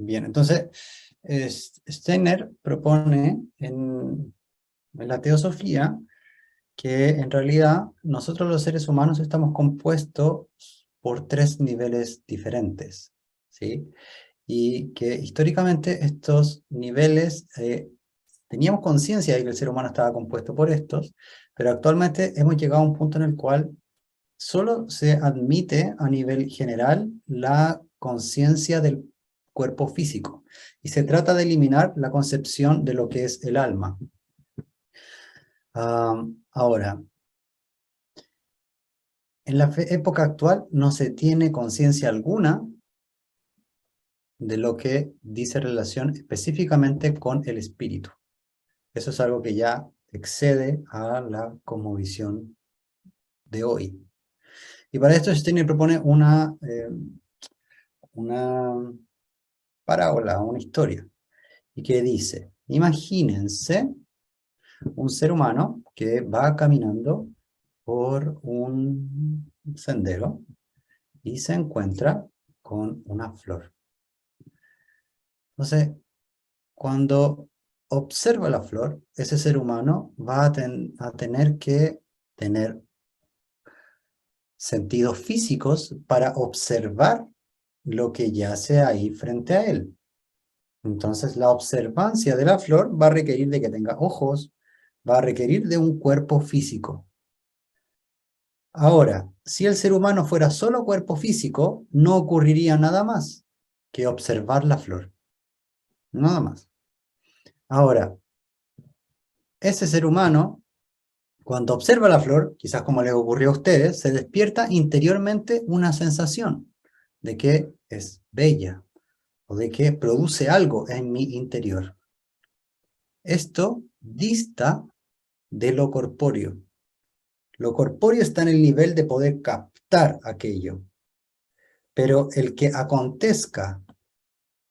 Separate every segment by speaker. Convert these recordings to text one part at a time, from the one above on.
Speaker 1: Bien, entonces, Steiner propone en la teosofía que en realidad nosotros los seres humanos estamos compuestos por tres niveles diferentes, ¿sí? Y que históricamente estos niveles, teníamos conciencia de que el ser humano estaba compuesto por estos, pero actualmente hemos llegado a un punto en el cual solo se admite a nivel general la conciencia del cuerpo físico, y se trata de eliminar la concepción de lo que es el alma. Ahora, en la época actual no se tiene conciencia alguna de lo que dice relación específicamente con el espíritu. Eso es algo que ya excede a la cosmovisión de hoy. Y para esto Steiner propone una parábola, una historia, y que dice, imagínense un ser humano que va caminando por un sendero y se encuentra con una flor. Entonces, cuando observa la flor, ese ser humano va a tener que tener sentidos físicos para observar lo que yace ahí frente a él. Entonces, la observancia de la flor va a requerir de que tenga ojos, va a requerir de un cuerpo físico. Ahora, si el ser humano fuera solo cuerpo físico, no ocurriría nada más que observar la flor. Nada más. Ahora, ese ser humano, cuando observa la flor, quizás como les ocurrió a ustedes, se despierta interiormente una sensación de que es bella o de que produce algo en mi interior. Esto dista de lo corpóreo. Lo corpóreo está en el nivel de poder captar aquello. Pero el que acontezca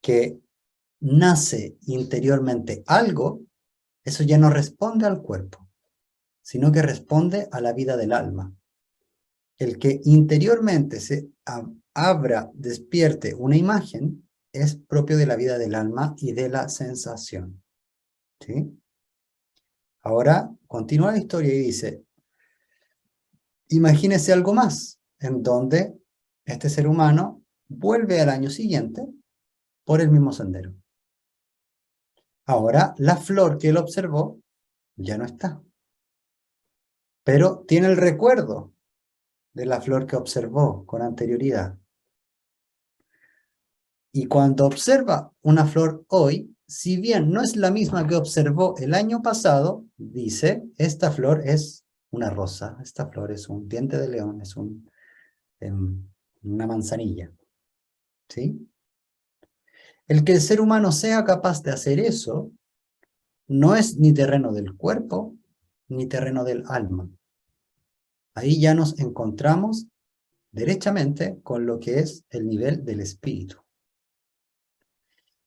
Speaker 1: que nace interiormente algo, eso ya no responde al cuerpo, sino que responde a la vida del alma. El que interiormente se abra, despierte una imagen, es propio de la vida del alma y de la sensación. ¿Sí? Ahora continúa la historia y dice, imagínese algo más, en donde este ser humano vuelve al año siguiente por el mismo sendero. Ahora, la flor que él observó ya no está, pero tiene el recuerdo de la flor que observó con anterioridad. Y cuando observa una flor hoy, si bien no es la misma que observó el año pasado, dice, esta flor es una rosa, esta flor es un diente de león, es una manzanilla. ¿Sí? El que el ser humano sea capaz de hacer eso, no es ni terreno del cuerpo, ni terreno del alma. Ahí ya nos encontramos derechamente con lo que es el nivel del espíritu.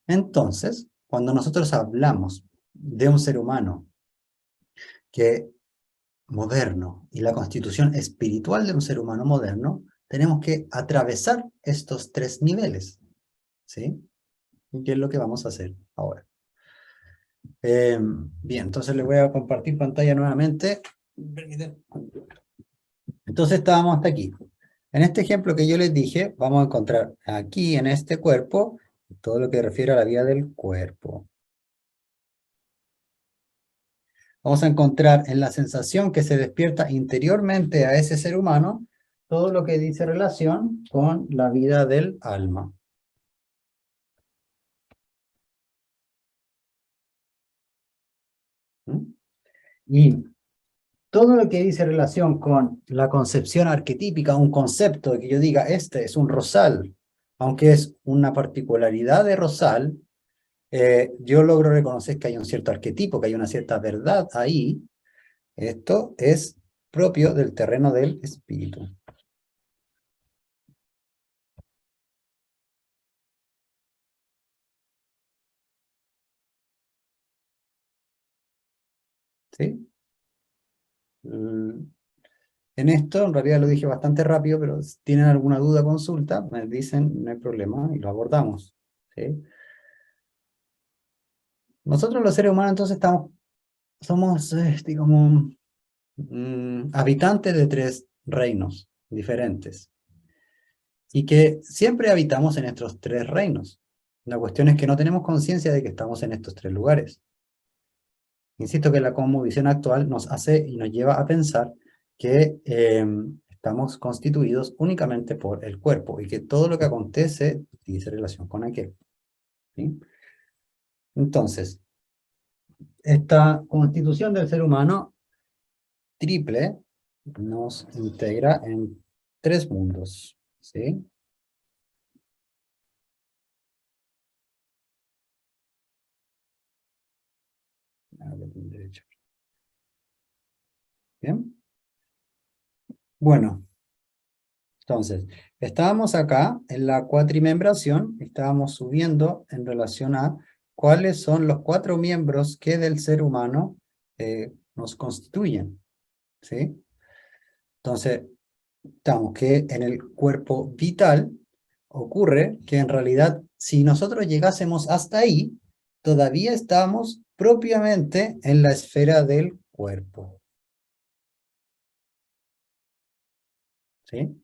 Speaker 1: Entonces, cuando nosotros hablamos de un ser humano que moderno y la constitución espiritual de un ser humano moderno, tenemos que atravesar estos tres niveles, ¿sí? ¿Y qué es lo que vamos a hacer ahora? Bien, entonces les voy a compartir pantalla nuevamente. Entonces estábamos hasta aquí. En este ejemplo que yo les dije, vamos a encontrar aquí en este cuerpo todo lo que refiere a la vida del cuerpo. Vamos a encontrar en la sensación que se despierta interiormente a ese ser humano todo lo que dice relación con la vida del alma. ¿Mm? Y todo lo que dice relación con la concepción arquetípica, un concepto de que yo diga, este es un rosal, aunque es una particularidad de rosal, yo logro reconocer que hay un cierto arquetipo, que hay una cierta verdad ahí. Esto es propio del terreno del espíritu. ¿Sí? En esto, en realidad lo dije bastante rápido, pero si tienen alguna duda o consulta, me dicen, no hay problema, y lo abordamos. ¿Sí? Nosotros los seres humanos entonces somos, digamos, habitantes de 3 reinos diferentes. Y que siempre habitamos en estos 3 reinos. La cuestión es que no tenemos conciencia de que estamos en estos 3 lugares. Insisto que la cosmovisión actual nos hace y nos lleva a pensar que estamos constituidos únicamente por el cuerpo y que todo lo que acontece tiene relación con aquel. ¿Sí? Entonces, esta constitución del ser humano triple nos integra en 3 mundos. ¿Sí? Bien. Bueno. Entonces, estábamos acá en la cuatrimembración, estábamos subiendo en relación a cuáles son los 4 miembros que del ser humano nos constituyen, ¿sí? Entonces, estamos que en el cuerpo vital ocurre que en realidad si nosotros llegásemos hasta ahí, todavía estamos propiamente en la esfera del cuerpo, ¿sí?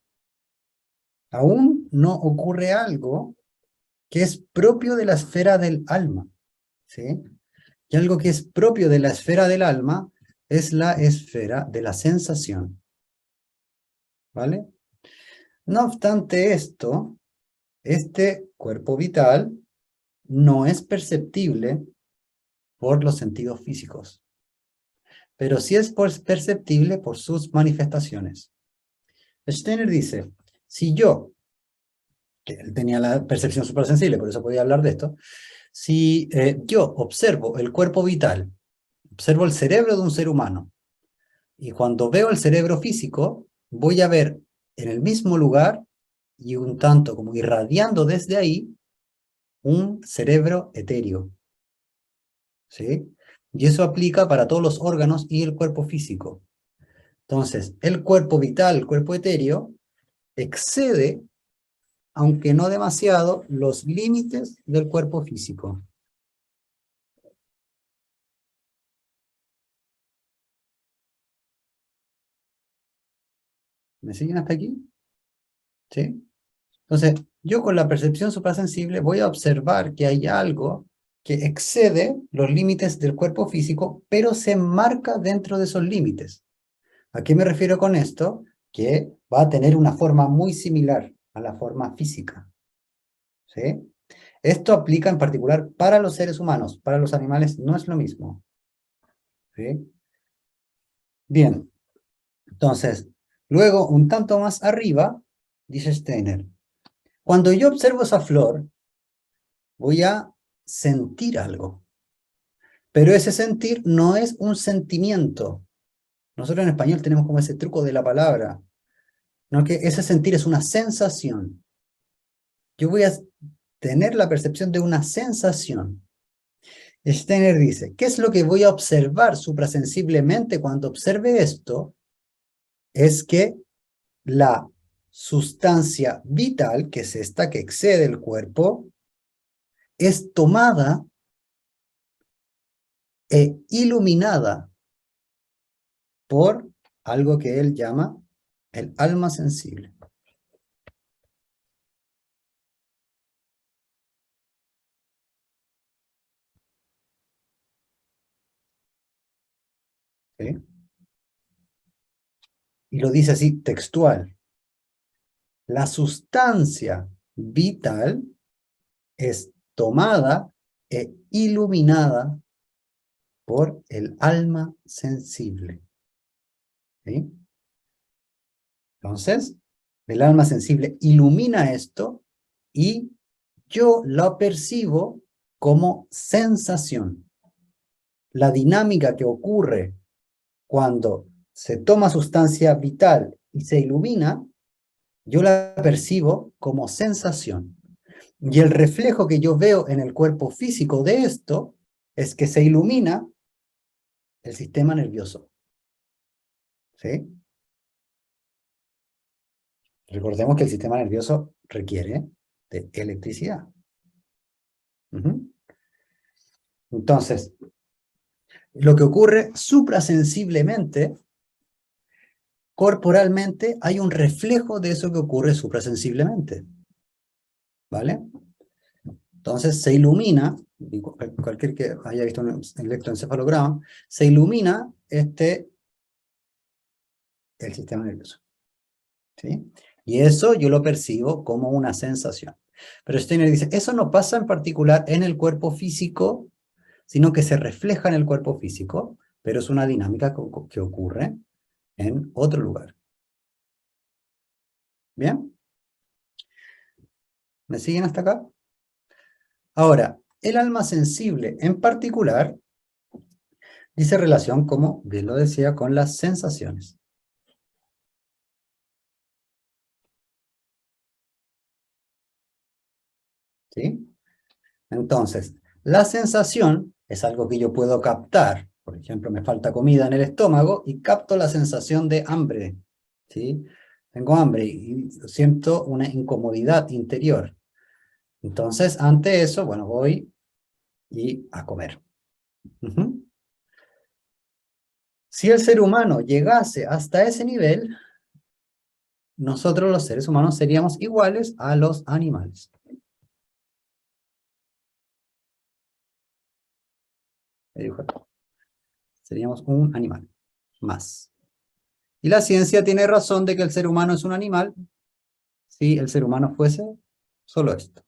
Speaker 1: Aún no ocurre algo que es propio de la esfera del alma, ¿sí? Y algo que es propio de la esfera del alma es la esfera de la sensación, ¿vale? No obstante esto, este cuerpo vital no es perceptible por los sentidos físicos, pero sí es perceptible por sus manifestaciones. Steiner dice, si yo, que él tenía la percepción suprasensible, por eso podía hablar de esto, si yo observo el cuerpo vital, observo el cerebro de un ser humano, y cuando veo el cerebro físico, voy a ver en el mismo lugar, y un tanto como irradiando desde ahí, un cerebro etéreo, ¿sí? Y eso aplica para todos los órganos y el cuerpo físico. Entonces, el cuerpo vital, el cuerpo etéreo, excede, aunque no demasiado, los límites del cuerpo físico. ¿Me siguen hasta aquí? ¿Sí? Entonces, yo con la percepción suprasensible voy a observar que hay algo que excede los límites del cuerpo físico, pero se enmarca dentro de esos límites. ¿A qué me refiero con esto? Que va a tener una forma muy similar a la forma física, ¿sí? Esto aplica en particular para los seres humanos, para los animales no es lo mismo, ¿sí? Bien, entonces, luego un tanto más arriba, dice Steiner, cuando yo observo esa flor, voy a sentir algo. Pero ese sentir no es un sentimiento. Nosotros en español tenemos como ese truco de la palabra, ¿no? Que ese sentir es una sensación. Yo voy a tener la percepción de una sensación. Steiner dice, ¿qué es lo que voy a observar suprasensiblemente cuando observe esto? Es que la sustancia vital, que es esta que excede el cuerpo, es tomada e iluminada por algo que él llama el alma sensible. ¿Sí? Y lo dice así textual. La sustancia vital es tomada e iluminada por el alma sensible. ¿Sí? Entonces, el alma sensible ilumina esto y yo lo percibo como sensación. La dinámica que ocurre cuando se toma sustancia vital y se ilumina, yo la percibo como sensación. Y el reflejo que yo veo en el cuerpo físico de esto es que se ilumina el sistema nervioso. ¿Sí? Recordemos que el sistema nervioso requiere de electricidad. Entonces, lo que ocurre suprasensiblemente, corporalmente, hay un reflejo de eso que ocurre suprasensiblemente. ¿Vale? Entonces se ilumina, cualquier que haya visto un electroencefalograma, se ilumina el sistema nervioso. ¿Sí? Y eso yo lo percibo como una sensación. Pero Steiner dice, eso no pasa en particular en el cuerpo físico, sino que se refleja en el cuerpo físico, pero es una dinámica que ocurre en otro lugar. ¿Bien? ¿Me siguen hasta acá? Ahora, el alma sensible en particular dice relación, como bien lo decía, con las sensaciones. ¿Sí? Entonces, la sensación es algo que yo puedo captar. Por ejemplo, me falta comida en el estómago y capto la sensación de hambre. ¿Sí? Tengo hambre y siento una incomodidad interior. Entonces, ante eso, bueno, voy a comer. Ujú. Si el ser humano llegase hasta ese nivel, nosotros los seres humanos seríamos iguales a los animales. Seríamos un animal más. Y la ciencia tiene razón de que el ser humano es un animal si el ser humano fuese solo esto.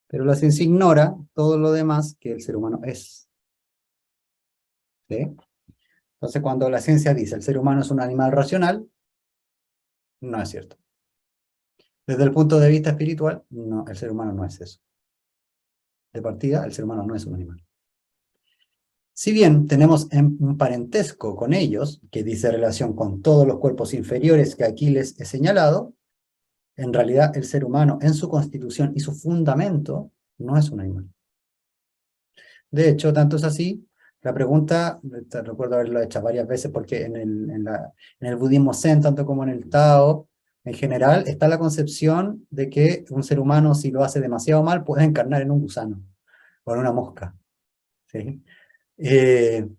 Speaker 1: Pero la ciencia ignora todo lo demás que el ser humano es. ¿Sí? Entonces, cuando la ciencia dice el ser humano es un animal racional, no es cierto. Desde el punto de vista espiritual, no, el ser humano no es eso. De partida, el ser humano no es un animal. Si bien tenemos un parentesco con ellos, que dice relación con todos los cuerpos inferiores que aquí les he señalado, en realidad el ser humano en su constitución y su fundamento no es un animal. De hecho, tanto es así, la pregunta, recuerdo haberlo hecho varias veces porque en el budismo zen, tanto como en el Tao, en general, está la concepción de que un ser humano, si lo hace demasiado mal, puede encarnar en un gusano o en una mosca. ¿Sí? Eh,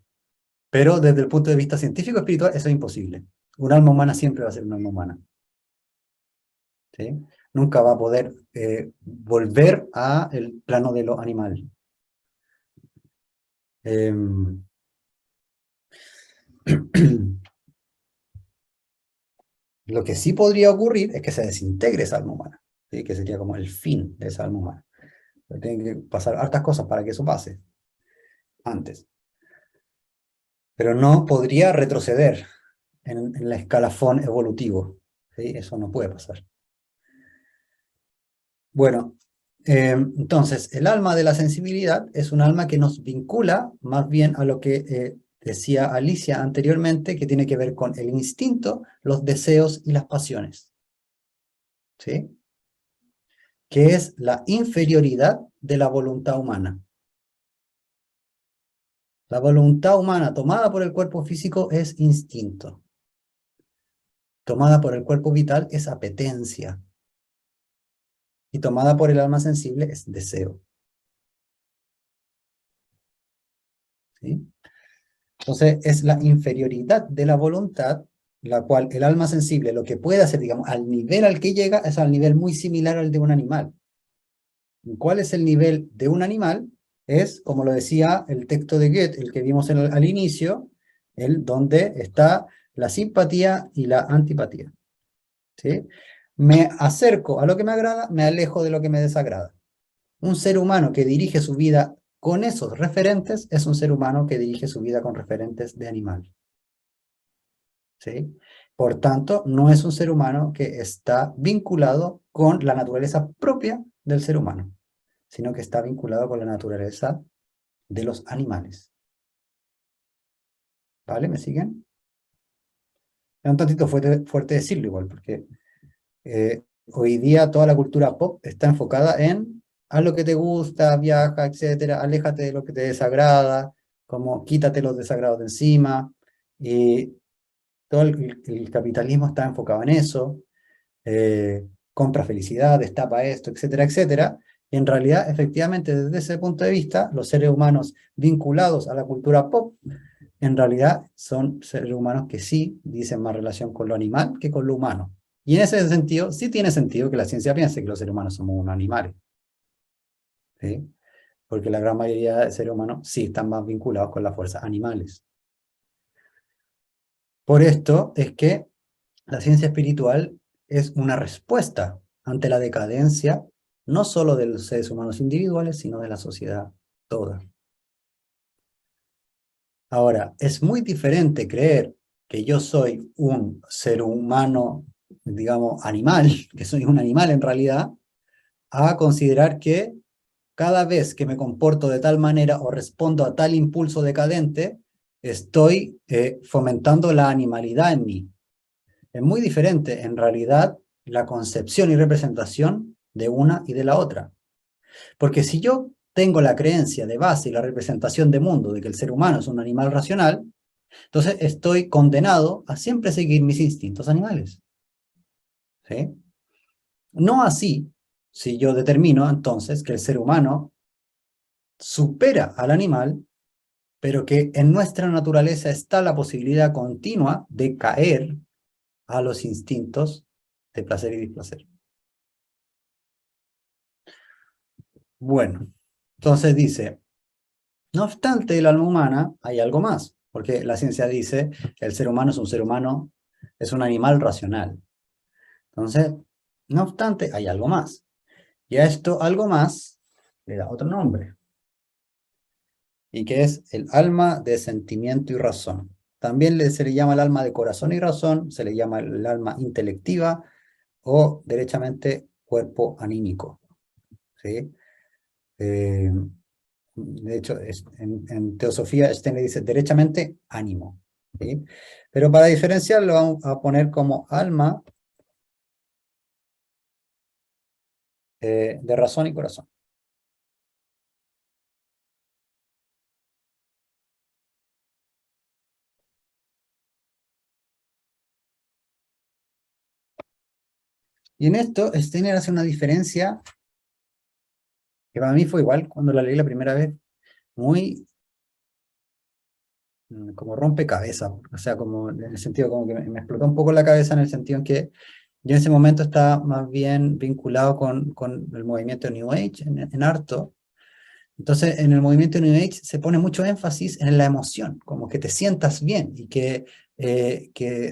Speaker 1: pero desde el punto de vista científico espiritual, eso es imposible. Un alma humana siempre va a ser un alma humana. ¿Sí? Nunca va a poder volver al plano de lo animal. Lo que sí podría ocurrir es que se desintegre esa alma humana, ¿sí? Que sería como el fin de esa alma humana. Pero tienen que pasar hartas cosas para que eso pase antes. Pero no podría retroceder en el escalafón evolutivo. ¿Sí? Eso no puede pasar. Bueno, entonces, el alma de la sensibilidad es un alma que nos vincula más bien a lo que decía Alicia anteriormente, que tiene que ver con el instinto, los deseos y las pasiones. ¿Sí? Que es la inferioridad de la voluntad humana. La voluntad humana tomada por el cuerpo físico es instinto. Tomada por el cuerpo vital es apetencia. Y tomada por el alma sensible es deseo. ¿Sí? Entonces es la inferioridad de la voluntad, la cual el alma sensible lo que puede hacer, digamos, al nivel al que llega es al nivel muy similar al de un animal. ¿Cuál es el nivel de un animal? Es, como lo decía el texto de Goethe, el que vimos al inicio, el donde está la simpatía y la antipatía. ¿Sí? Me acerco a lo que me agrada, me alejo de lo que me desagrada. Un ser humano que dirige su vida con esos referentes es un ser humano que dirige su vida con referentes de animal. ¿Sí? Por tanto, no es un ser humano que está vinculado con la naturaleza propia del ser humano, sino que está vinculado con la naturaleza de los animales. ¿Vale? ¿Me siguen? Es un tantito fuerte decirlo igual, porque hoy día toda la cultura pop está enfocada en haz lo que te gusta, viaja, etcétera, aléjate de lo que te desagrada, como quítate los desagrados de encima, y todo el capitalismo está enfocado en eso, compra felicidad, destapa esto, etcétera, etcétera, Y en realidad, efectivamente, desde ese punto de vista, los seres humanos vinculados a la cultura pop, en realidad son seres humanos que sí dicen más relación con lo animal que con lo humano. Y en ese sentido, sí tiene sentido que la ciencia piense que los seres humanos somos unos animales, ¿sí? Porque la gran mayoría de seres humanos sí están más vinculados con las fuerzas animales. Por esto es que la ciencia espiritual es una respuesta ante la decadencia, no solo de los seres humanos individuales, sino de la sociedad toda. Ahora, es muy diferente creer que yo soy un ser humano, digamos, animal, que soy un animal en realidad, a considerar que cada vez que me comporto de tal manera o respondo a tal impulso decadente, estoy fomentando la animalidad en mí. Es muy diferente, en realidad, la concepción y representación de una y de la otra. Porque si yo tengo la creencia de base y la representación de mundo de que el ser humano es un animal racional, entonces estoy condenado a siempre seguir mis instintos animales. ¿Sí? No así, si yo determino entonces que el ser humano supera al animal, pero que en nuestra naturaleza está la posibilidad continua de caer a los instintos de placer y displacer. Bueno, entonces dice, no obstante el alma humana, hay algo más, porque la ciencia dice que el ser humano es un ser humano, es un animal racional. Entonces, no obstante, hay algo más. Y a esto algo más le da otro nombre, y que es el alma de sentimiento y razón. También se le llama el alma de corazón y razón, se le llama el alma intelectiva o derechamente cuerpo anímico. ¿Sí? Eh, de hecho, en teosofía Steiner dice derechamente ánimo. ¿Sí? Pero para diferenciarlo vamos a poner como alma de razón y corazón. Y en esto Steiner hace una diferencia que para mí fue igual cuando la leí la primera vez, muy como rompecabezas, o sea, como en el sentido como que me explotó un poco la cabeza en el sentido en que yo en ese momento estaba más bien vinculado con el movimiento New Age en harto. Entonces, en el movimiento New Age se pone mucho énfasis en la emoción, como que te sientas bien y que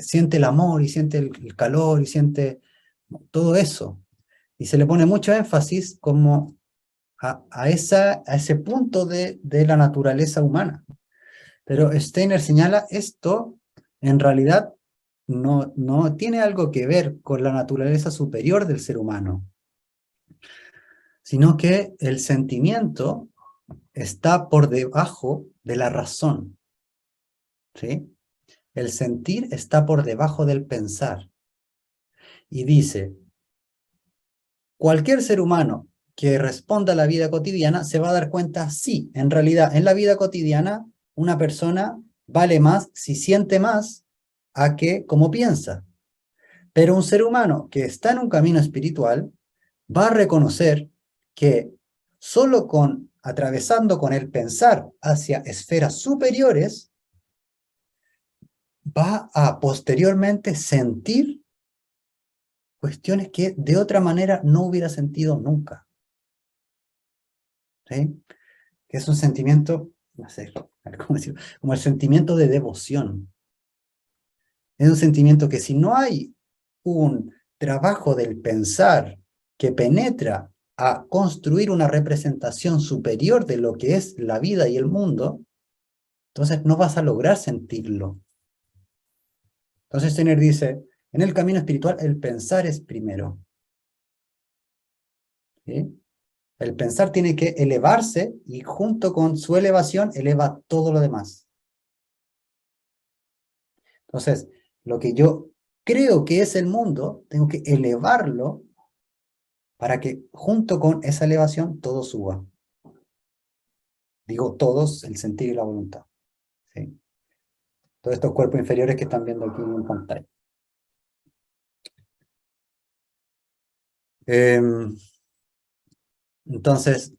Speaker 1: siente el amor y siente el calor y siente todo eso. Y se le pone mucho énfasis como a ese punto de la naturaleza humana. Pero Steiner señala esto en realidad no tiene algo que ver con la naturaleza superior del ser humano, sino que el sentimiento está por debajo de la razón, ¿sí? El sentir está por debajo del pensar. Y dice, cualquier ser humano que responda a la vida cotidiana se va a dar cuenta, sí, en realidad en la vida cotidiana una persona vale más si siente más a que como piensa. Pero un ser humano que está en un camino espiritual va a reconocer que solo atravesando con el pensar hacia esferas superiores, va a posteriormente sentir cuestiones que de otra manera no hubiera sentido nunca. ¿Sí? Que es un sentimiento, no sé, ¿cómo decirlo? Como el sentimiento de devoción. Es un sentimiento que si no hay un trabajo del pensar que penetra a construir una representación superior de lo que es la vida y el mundo, entonces no vas a lograr sentirlo. Entonces Steiner dice, en el camino espiritual el pensar es primero. ¿Sí? El pensar tiene que elevarse y junto con su elevación eleva todo lo demás. Entonces, lo que yo creo que es el mundo, tengo que elevarlo para que junto con esa elevación todo suba. Digo todos, el sentir y la voluntad. ¿Sí? Todos estos cuerpos inferiores que están viendo aquí en pantalla. Entonces,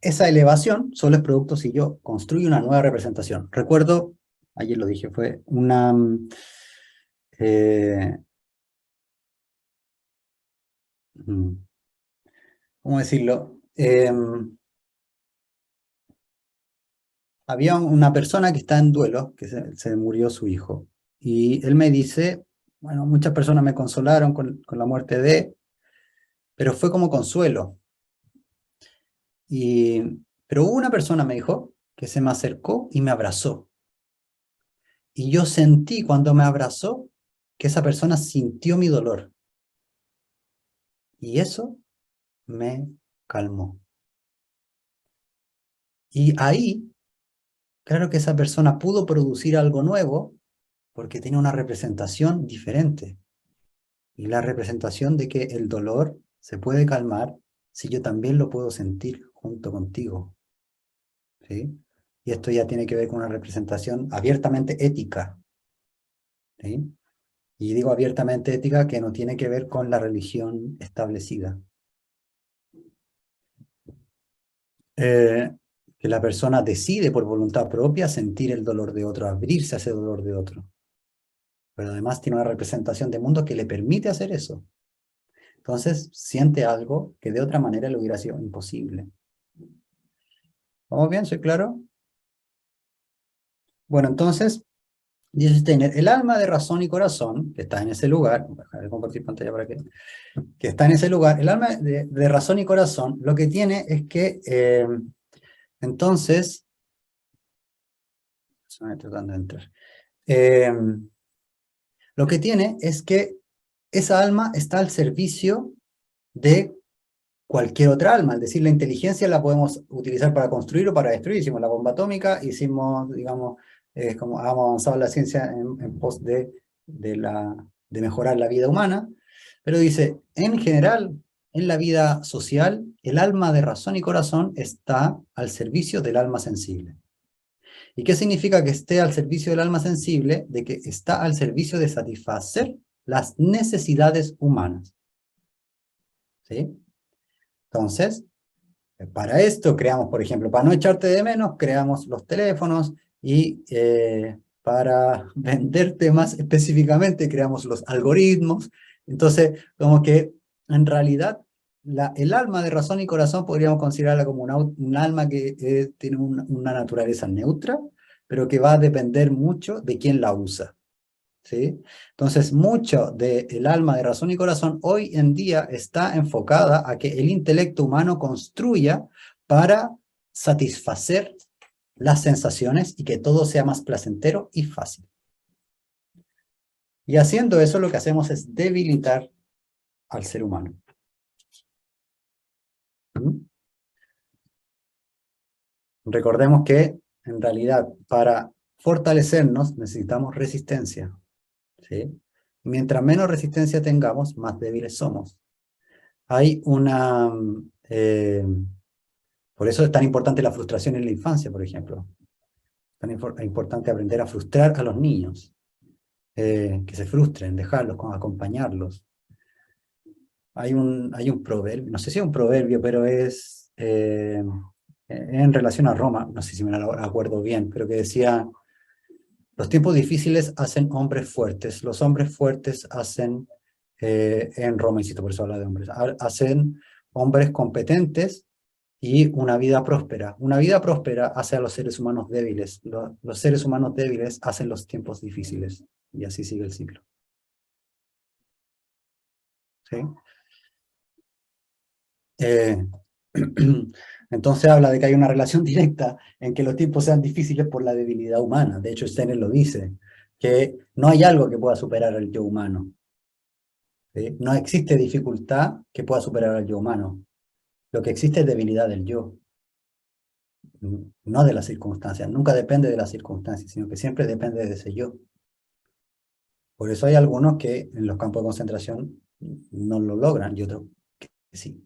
Speaker 1: esa elevación solo es producto si yo construyo una nueva representación. Recuerdo, ayer lo dije, fue una... ¿cómo decirlo? Había una persona que está en duelo, que se murió su hijo, y él me dice, bueno, muchas personas me consolaron con la muerte de, pero fue como consuelo. Pero hubo una persona, me dijo, que se me acercó y me abrazó. Y yo sentí cuando me abrazó que esa persona sintió mi dolor. Y eso me calmó. Y ahí, claro que esa persona pudo producir algo nuevo porque tiene una representación diferente. Y la representación de que el dolor se puede calmar si yo también lo puedo sentir junto contigo. ¿Sí? Y esto ya tiene que ver con una representación abiertamente ética. ¿Sí? Y digo abiertamente ética que no tiene que ver con la religión establecida. Que la persona decide por voluntad propia sentir el dolor de otro, abrirse a ese dolor de otro. Pero además tiene una representación de mundo que le permite hacer eso. Entonces siente algo que de otra manera le hubiera sido imposible. ¿Vamos bien? ¿Soy claro? Bueno, entonces, dice Steiner, el alma de razón y corazón, que está en ese lugar, voy a dejar de compartir pantalla para que está en ese lugar, el alma de razón y corazón, lo que tiene es que, entonces, estoy tratando de entrar, eh, lo que tiene es que esa alma está al servicio de cualquier otra alma, es decir, la inteligencia la podemos utilizar para construir o para destruir. Hicimos la bomba atómica, hicimos, digamos, como hemos avanzado en la ciencia en pos de mejorar la vida humana, pero dice, en general, en la vida social, el alma de razón y corazón está al servicio del alma sensible. ¿Y qué significa que esté al servicio del alma sensible? De que está al servicio de satisfacer las necesidades humanas. ¿Sí? Entonces, para esto creamos, por ejemplo, para no echarte de menos, creamos los teléfonos y para venderte más específicamente creamos los algoritmos. Entonces, como que en realidad el alma de razón y corazón podríamos considerarla como un alma que tiene una naturaleza neutra, pero que va a depender mucho de quién la usa. ¿Sí? Entonces, mucho del alma de razón y corazón hoy en día está enfocada a que el intelecto humano construya para satisfacer las sensaciones y que todo sea más placentero y fácil. Y haciendo eso, lo que hacemos es debilitar al ser humano. ¿Mm? Recordemos que, en realidad, para fortalecernos necesitamos resistencia. ¿Sí? Mientras menos resistencia tengamos, más débiles somos. Hay una... por eso es tan importante la frustración en la infancia, por ejemplo. Tan importante aprender a frustrar a los niños. Que se frustren, dejarlos, acompañarlos. Hay un proverbio, no sé si es un proverbio, pero es en relación a Roma, no sé si me lo acuerdo bien, pero que decía, los tiempos difíciles hacen hombres fuertes, los hombres fuertes hacen, en Roma, insisto, por eso habla de hombres, hacen hombres competentes y una vida próspera. Una vida próspera hace a los seres humanos débiles. Los seres humanos débiles hacen los tiempos difíciles. Y así sigue el ciclo. ¿Sí? Eh, entonces habla de que hay una relación directa en que los tiempos sean difíciles por la debilidad humana. De hecho, Steiner lo dice, que no hay algo que pueda superar al yo humano. ¿Sí? No existe dificultad que pueda superar al yo humano. Lo que existe es debilidad del yo, no de las circunstancias. Nunca depende de las circunstancias, sino que siempre depende de ese yo. Por eso hay algunos que en los campos de concentración no lo logran y otros que sí.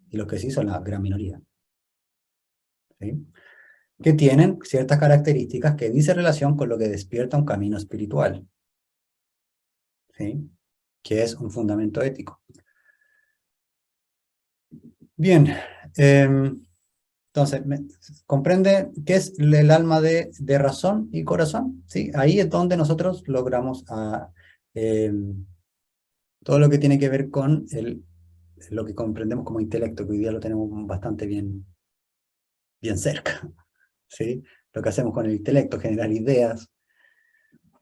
Speaker 1: Y los que sí son la gran minoría. ¿Sí? Que tienen ciertas características que dicen relación con lo que despierta un camino espiritual. ¿Sí? Que es un fundamento ético. Bien, entonces, ¿comprende qué es el alma de razón y corazón? ¿Sí? Ahí es donde nosotros logramos todo lo que tiene que ver con lo que comprendemos como intelecto, que hoy día lo tenemos bastante bien cerca, ¿sí? Lo que hacemos con el intelecto, generar ideas,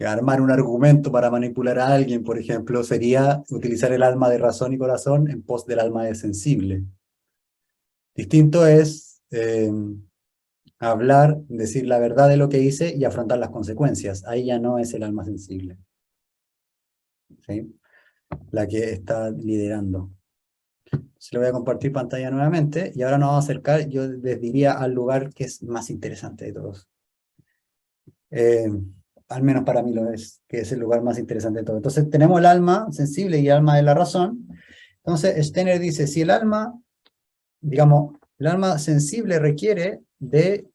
Speaker 1: armar un argumento para manipular a alguien, por ejemplo, sería utilizar el alma de razón y corazón en pos del alma de sensible. Distinto es hablar, decir la verdad de lo que hice y afrontar las consecuencias. Ahí ya no es el alma sensible, ¿sí? La que está liderando. Se lo voy a compartir pantalla nuevamente y ahora nos vamos a acercar, yo les diría, al lugar que es más interesante de todos. Al menos para mí lo es, que es el lugar más interesante de todo. Entonces tenemos el alma sensible y el alma de la razón. Entonces Steiner dice, si el alma, digamos, el alma sensible requiere de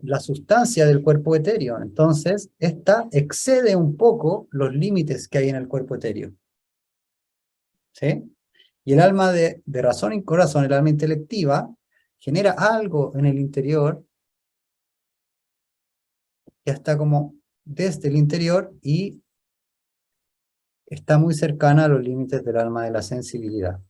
Speaker 1: la sustancia del cuerpo etéreo, entonces esta excede un poco los límites que hay en el cuerpo etéreo. ¿Sí? Y el alma de razón y corazón, el alma intelectiva, genera algo en el interior que está como desde el interior y está muy cercana a los límites del alma de la sensibilidad.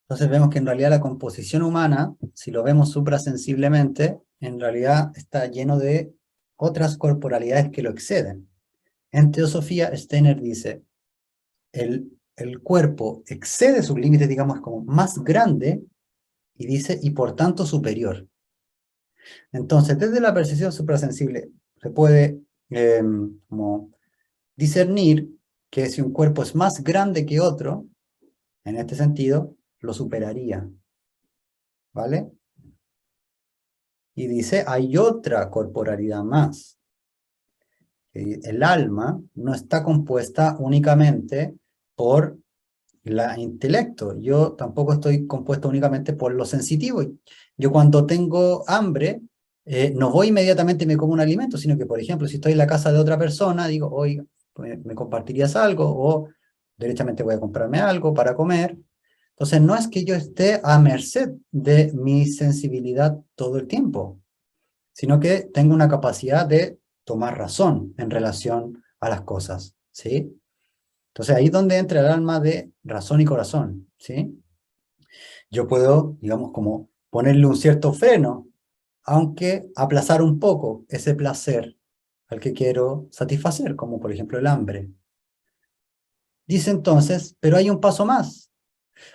Speaker 1: Entonces vemos que en realidad la composición humana, si lo vemos suprasensiblemente, en realidad está lleno de otras corporalidades que lo exceden. En teosofía, Steiner dice, el cuerpo excede sus límites, digamos, como más grande, y dice, y por tanto superior. Entonces, desde la percepción suprasensible, se puede como discernir que si un cuerpo es más grande que otro, en este sentido, lo superaría, ¿vale? Y dice, hay otra corporalidad más. El alma no está compuesta únicamente por el intelecto. Yo tampoco estoy compuesto únicamente por lo sensitivo. Yo cuando tengo hambre, no voy inmediatamente y me como un alimento, sino que, por ejemplo, si estoy en la casa de otra persona, digo, oiga, ¿me compartirías algo? O derechamente voy a comprarme algo para comer. Entonces, no es que yo esté a merced de mi sensibilidad todo el tiempo, sino que tengo una capacidad de tomar razón en relación a las cosas, ¿sí? Entonces ahí es donde entra el alma de razón y corazón, ¿sí? Yo puedo, digamos, como ponerle un cierto freno, aunque aplazar un poco ese placer al que quiero satisfacer, como por ejemplo el hambre. Dice entonces, pero hay un paso más,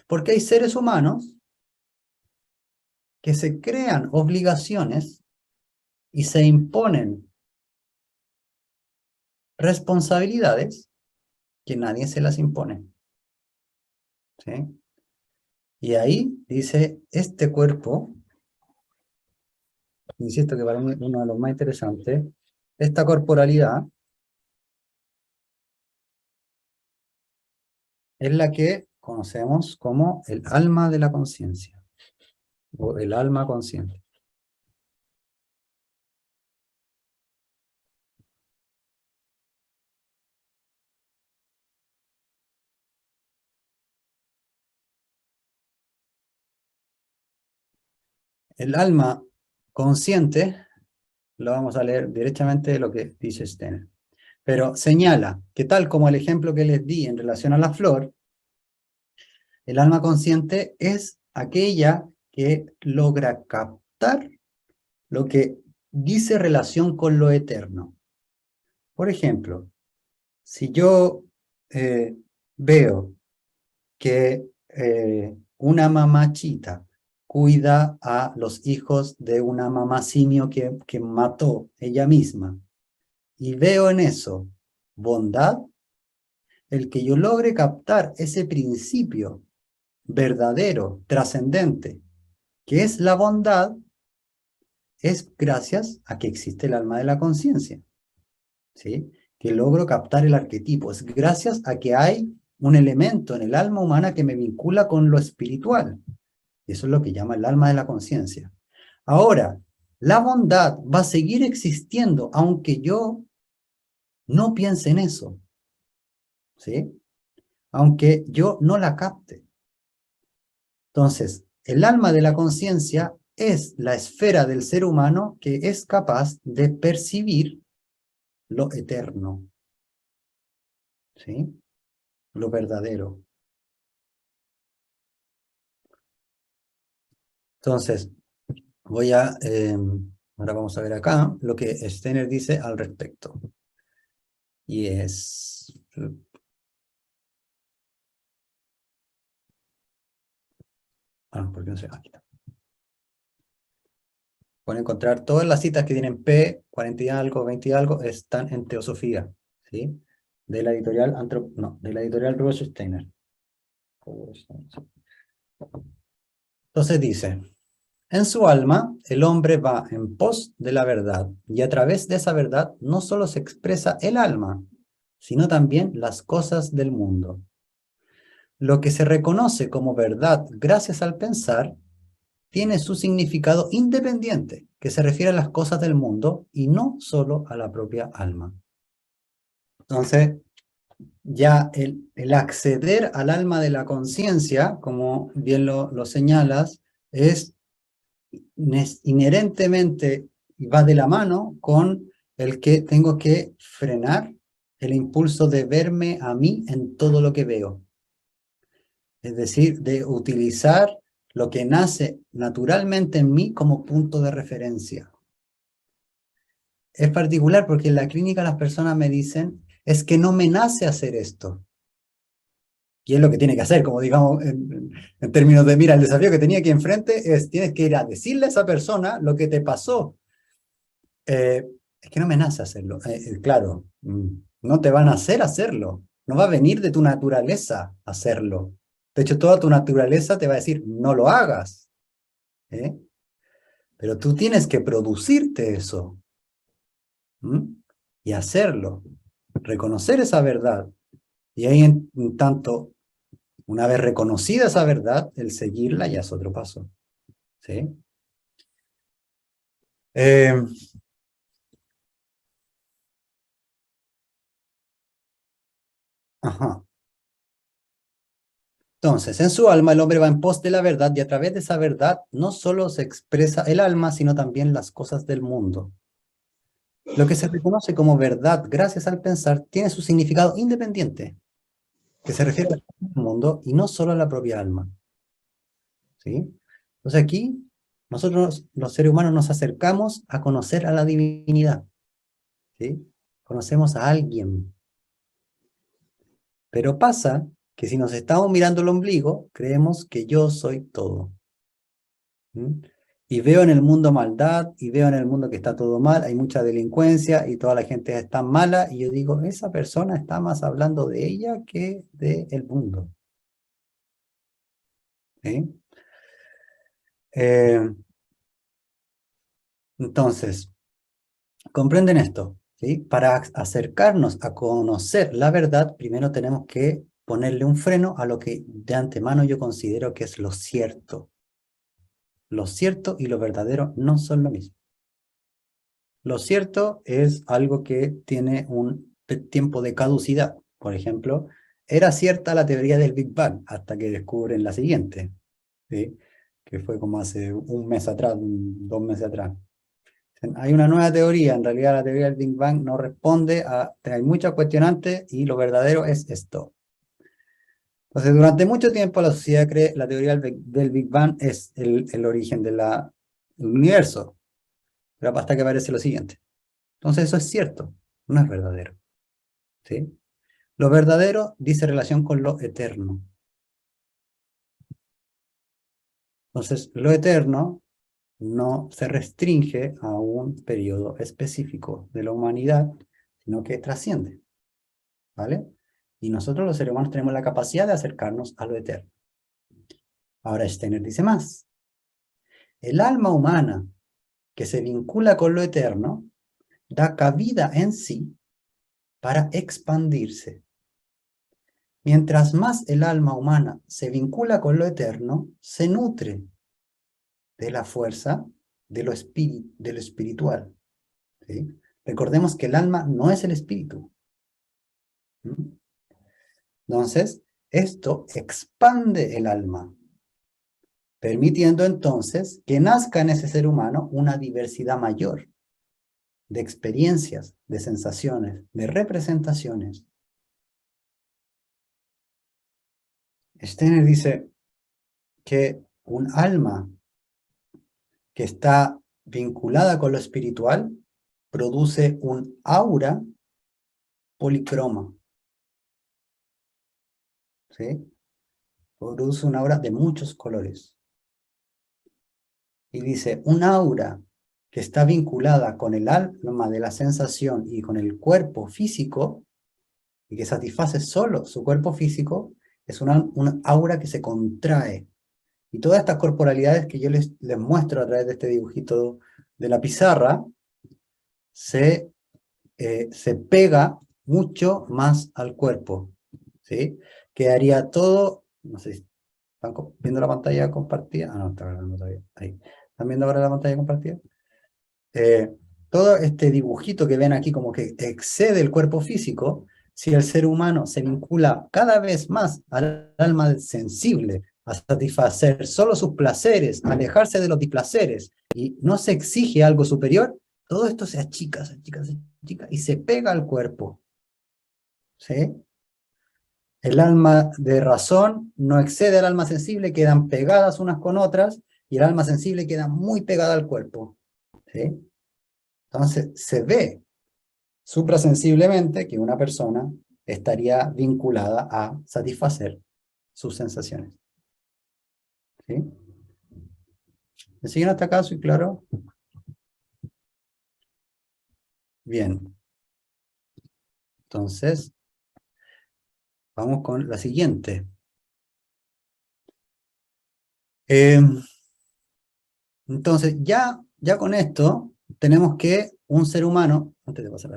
Speaker 1: porque hay seres humanos que se crean obligaciones y se imponen responsabilidades que nadie se las impone, ¿sí? Y ahí dice, este cuerpo, insisto que para mí es uno de los más interesantes, esta corporalidad es la que conocemos como el alma de la conciencia, o el alma consciente. El alma consciente, lo vamos a leer directamente de lo que dice Steiner, pero señala que tal como el ejemplo que les di en relación a la flor, el alma consciente es aquella que logra captar lo que dice relación con lo eterno. Por ejemplo, si yo veo que una mamá chita cuida a los hijos de una mamá simio que mató ella misma, y veo en eso bondad, el que yo logre captar ese principio verdadero, trascendente, que es la bondad, es gracias a que existe el alma de la conciencia, ¿sí? Que logro captar el arquetipo, es gracias a que hay un elemento en el alma humana que me vincula con lo espiritual. Y eso es lo que llama el alma de la conciencia. Ahora, la bondad va a seguir existiendo aunque yo no piense en eso, ¿sí? Aunque yo no la capte. Entonces, el alma de la conciencia es la esfera del ser humano que es capaz de percibir lo eterno, ¿sí? Lo verdadero. Entonces, ahora vamos a ver acá lo que Steiner dice al respecto. Y es... ¿por qué no se aquí está. Pueden encontrar todas las citas que tienen P, 40 y algo, 20 y algo, están en Teosofía, ¿sí? De la editorial, de la editorial Rudolf Steiner. Entonces dice, en su alma, el hombre va en pos de la verdad, y a través de esa verdad no solo se expresa el alma, sino también las cosas del mundo. Lo que se reconoce como verdad gracias al pensar, tiene su significado independiente, que se refiere a las cosas del mundo y no solo a la propia alma. Entonces, ya el acceder al alma de la conciencia, como bien lo señalas, es inherentemente y va de la mano con el que tengo que frenar el impulso de verme a mí en todo lo que veo. Es decir, de utilizar lo que nace naturalmente en mí como punto de referencia. Es particular porque en la clínica las personas me dicen, es que no me nace hacer esto. Y es lo que tiene que hacer, como digamos, en términos de, mira, el desafío que tenía aquí enfrente es, tienes que ir a decirle a esa persona lo que te pasó. Es que no me nace hacerlo. Claro, no te van a hacer hacerlo. No va a venir de tu naturaleza hacerlo. De hecho, toda tu naturaleza te va a decir, no lo hagas. ¿Eh? Pero tú tienes que producirte eso. Y hacerlo. Reconocer esa verdad. Y ahí, en tanto, una vez reconocida esa verdad, el seguirla ya es otro paso. ¿Sí? Eh, ajá. Entonces, en su alma el hombre va en pos de la verdad y a través de esa verdad no solo se expresa el alma, sino también las cosas del mundo. Lo que se reconoce como verdad gracias al pensar tiene su significado independiente, que se refiere al mundo y no solo a la propia alma. ¿Sí? Entonces aquí nosotros los seres humanos nos acercamos a conocer a la divinidad. ¿Sí? Conocemos a alguien. Pero pasa que si nos estamos mirando el ombligo, creemos que yo soy todo. ¿Mm? Y veo en el mundo maldad, y veo en el mundo que está todo mal, hay mucha delincuencia y toda la gente está mala, y yo digo, esa persona está más hablando de ella que del mundo. ¿Sí? Eh, entonces, comprenden esto, ¿sí? Para acercarnos a conocer la verdad, primero tenemos que ponerle un freno a lo que de antemano yo considero que es lo cierto. Lo cierto y lo verdadero no son lo mismo. Lo cierto es algo que tiene un tiempo de caducidad. Por ejemplo, era cierta la teoría del Big Bang hasta que descubren la siguiente, ¿sí? Que fue como hace un mes atrás, 2 meses atrás. Hay una nueva teoría, en realidad la teoría del Big Bang no responde hay muchas cuestionantes y lo verdadero es esto. Entonces, durante mucho tiempo la sociedad cree la teoría del Big Bang es el origen del universo, pero hasta que aparece lo siguiente. Entonces eso es cierto, no es verdadero. ¿Sí? Lo verdadero dice relación con lo eterno. Entonces, lo eterno no se restringe a un periodo específico de la humanidad, sino que trasciende. ¿Vale? Y nosotros los seres humanos tenemos la capacidad de acercarnos a lo eterno. Ahora Steiner dice más. El alma humana que se vincula con lo eterno da cabida en sí para expandirse. Mientras más el alma humana se vincula con lo eterno, se nutre de la fuerza de lo espiritual. ¿Sí? Recordemos que el alma no es el espíritu. ¿Mm? Entonces, esto expande el alma, permitiendo entonces que nazca en ese ser humano una diversidad mayor de experiencias, de sensaciones, de representaciones. Steiner dice que un alma que está vinculada con lo espiritual produce un aura policroma, ¿sí? Produce un aura de muchos colores. Y dice, un aura que está vinculada con el alma de la sensación y con el cuerpo físico, y que satisface solo su cuerpo físico, es una aura que se contrae. Y todas estas corporalidades que yo les muestro a través de este dibujito de la pizarra, se pega mucho más al cuerpo, ¿sí? Quedaría todo, no sé si están viendo la pantalla compartida. Ah, no, está grabando todavía. Ahí. ¿Están viendo ahora la pantalla compartida? Eh, Todo este dibujito que ven aquí como que excede el cuerpo físico, si el ser humano se vincula cada vez más al alma sensible, a satisfacer solo sus placeres, alejarse de los displaceres, y no se exige algo superior, todo esto se achica, se achica, se achica, y se pega al cuerpo, ¿sí? El alma de razón no excede al alma sensible, quedan pegadas unas con otras, y el alma sensible queda muy pegada al cuerpo, ¿sí? Entonces se ve suprasensiblemente que una persona estaría vinculada a satisfacer sus sensaciones, ¿sí? ¿Me siguen hasta acá? ¿Soy claro? Bien. Entonces, vamos con la siguiente. Entonces, ya con esto, tenemos que un ser humano, antes de pasar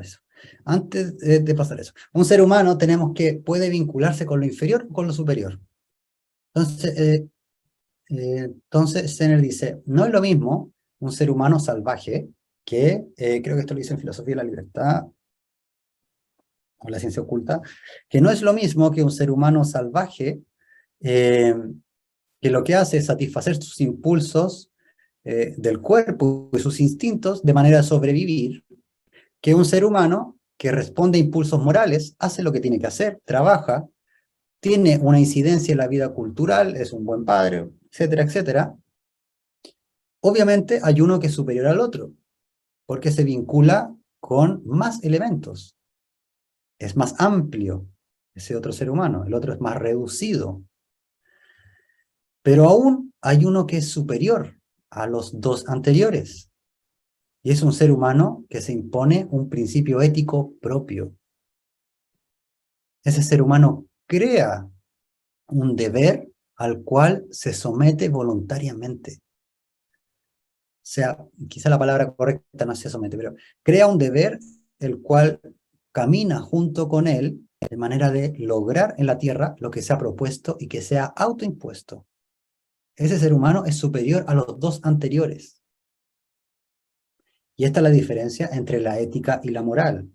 Speaker 1: a eso, un ser humano tenemos que puede vincularse con lo inferior o con lo superior. Entonces Steiner dice, no es lo mismo un ser humano salvaje que, creo que esto lo dice en Filosofía de la Libertad o la Ciencia Oculta, que no es lo mismo que un ser humano salvaje eh, que lo que hace es satisfacer sus impulsos del cuerpo y sus instintos de manera de sobrevivir, que un ser humano que responde a impulsos morales, hace lo que tiene que hacer, trabaja, tiene una incidencia en la vida cultural, es un buen padre, etcétera, etcétera. Obviamente hay uno que es superior al otro, porque se vincula con más elementos. Es más amplio ese otro ser humano, el otro es más reducido. Pero aún hay uno que es superior a los dos anteriores, y es un ser humano que se impone un principio ético propio. Ese ser humano crea un deber al cual se somete voluntariamente. O sea, quizá la palabra correcta no se somete, pero crea un deber el cual camina junto con él de manera de lograr en la tierra lo que se ha propuesto y que sea autoimpuesto. Ese ser humano es superior a los dos anteriores. Y esta es la diferencia entre la ética y la moral.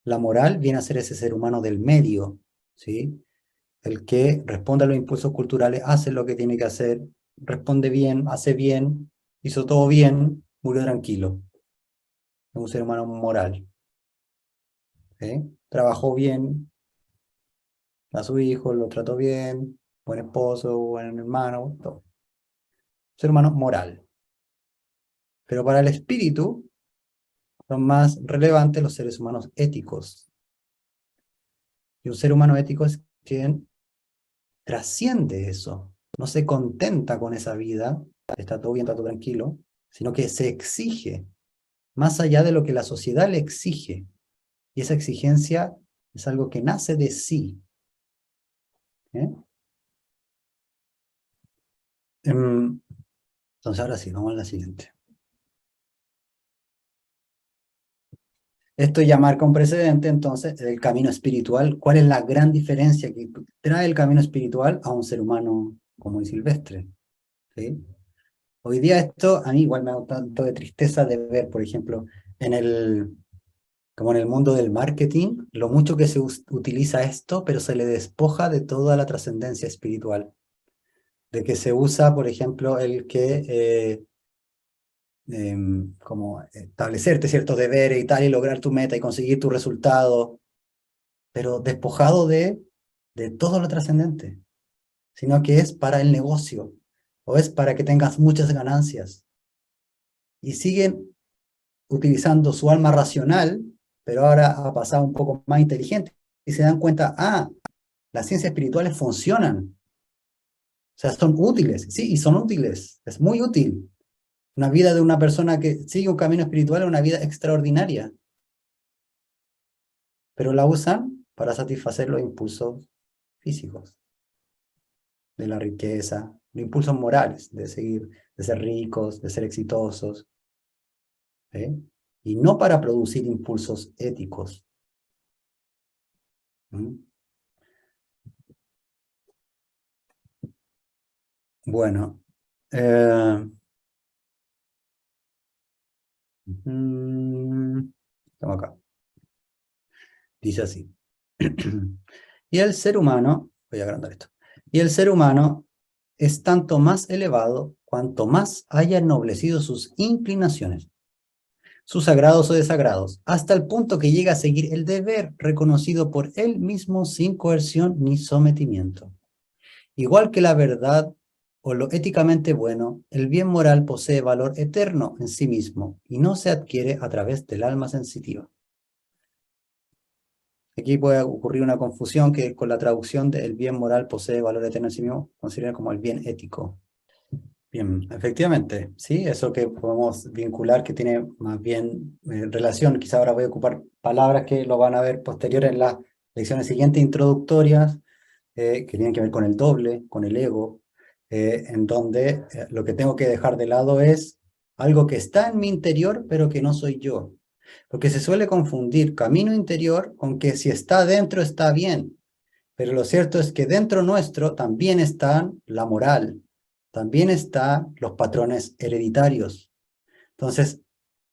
Speaker 1: La moral viene a ser ese ser humano del medio, ¿sí? El que responde a los impulsos culturales, hace lo que tiene que hacer, responde bien, hace bien, hizo todo bien, murió tranquilo. Es un ser humano moral, ¿sí? Trabajó bien a su hijo, lo trató bien, buen esposo, buen hermano, todo. Ser humano moral. Pero para el espíritu son más relevantes los seres humanos éticos. Y un ser humano ético es quien trasciende eso. No se contenta con esa vida, está todo bien, está todo tranquilo, sino que se exige más allá de lo que la sociedad le exige. Y esa exigencia es algo que nace de sí. ¿Eh? Entonces ahora sí, vamos a la siguiente. Esto ya marca un precedente, entonces, del camino espiritual. ¿Cuál es la gran diferencia que trae el camino espiritual a un ser humano común y silvestre? ¿Sí? Hoy día esto a mí igual me da un tanto de tristeza de ver, por ejemplo, en el, Como en el mundo del marketing, lo mucho que se utiliza esto, pero se le despoja de toda la trascendencia espiritual. De que se usa, por ejemplo, el que como establecerte ciertos deberes y tal, y lograr tu meta y conseguir tu resultado, pero despojado de todo lo trascendente, sino que es para el negocio, o es para que tengas muchas ganancias. Y siguen utilizando su alma racional, pero ahora ha pasado un poco más inteligente, y se dan cuenta, las ciencias espirituales funcionan, o sea, son útiles, sí, y son útiles, es muy útil. Una vida de una persona que sigue un camino espiritual es una vida extraordinaria, pero la usan para satisfacer los impulsos físicos, de la riqueza, los impulsos morales, de seguir, de ser ricos, de ser exitosos, ¿eh? Y no para producir impulsos éticos. ¿Mm? Bueno, estamos acá. Dice así. Y el ser humano, voy a agrandar esto, y el ser humano es tanto más elevado cuanto más haya ennoblecido sus inclinaciones, sus agrados o desagrados, hasta el punto que llega a seguir el deber reconocido por él mismo sin coerción ni sometimiento. Igual que la verdad o lo éticamente bueno, el bien moral posee valor eterno en sí mismo y no se adquiere a través del alma sensitiva. Aquí puede ocurrir una confusión que con la traducción de el bien moral posee valor eterno en sí mismo, considera como el bien ético. Bien, efectivamente, sí, eso que podemos vincular que tiene más bien relación. Quizá ahora voy a ocupar palabras que lo van a ver posterior en las lecciones siguientes introductorias, que tienen que ver con el doble, con el ego, en donde lo que tengo que dejar de lado es algo que está en mi interior, pero que no soy yo. Porque se suele confundir camino interior con que si está dentro está bien, pero lo cierto es que dentro nuestro también está la moral, también están los patrones hereditarios. Entonces,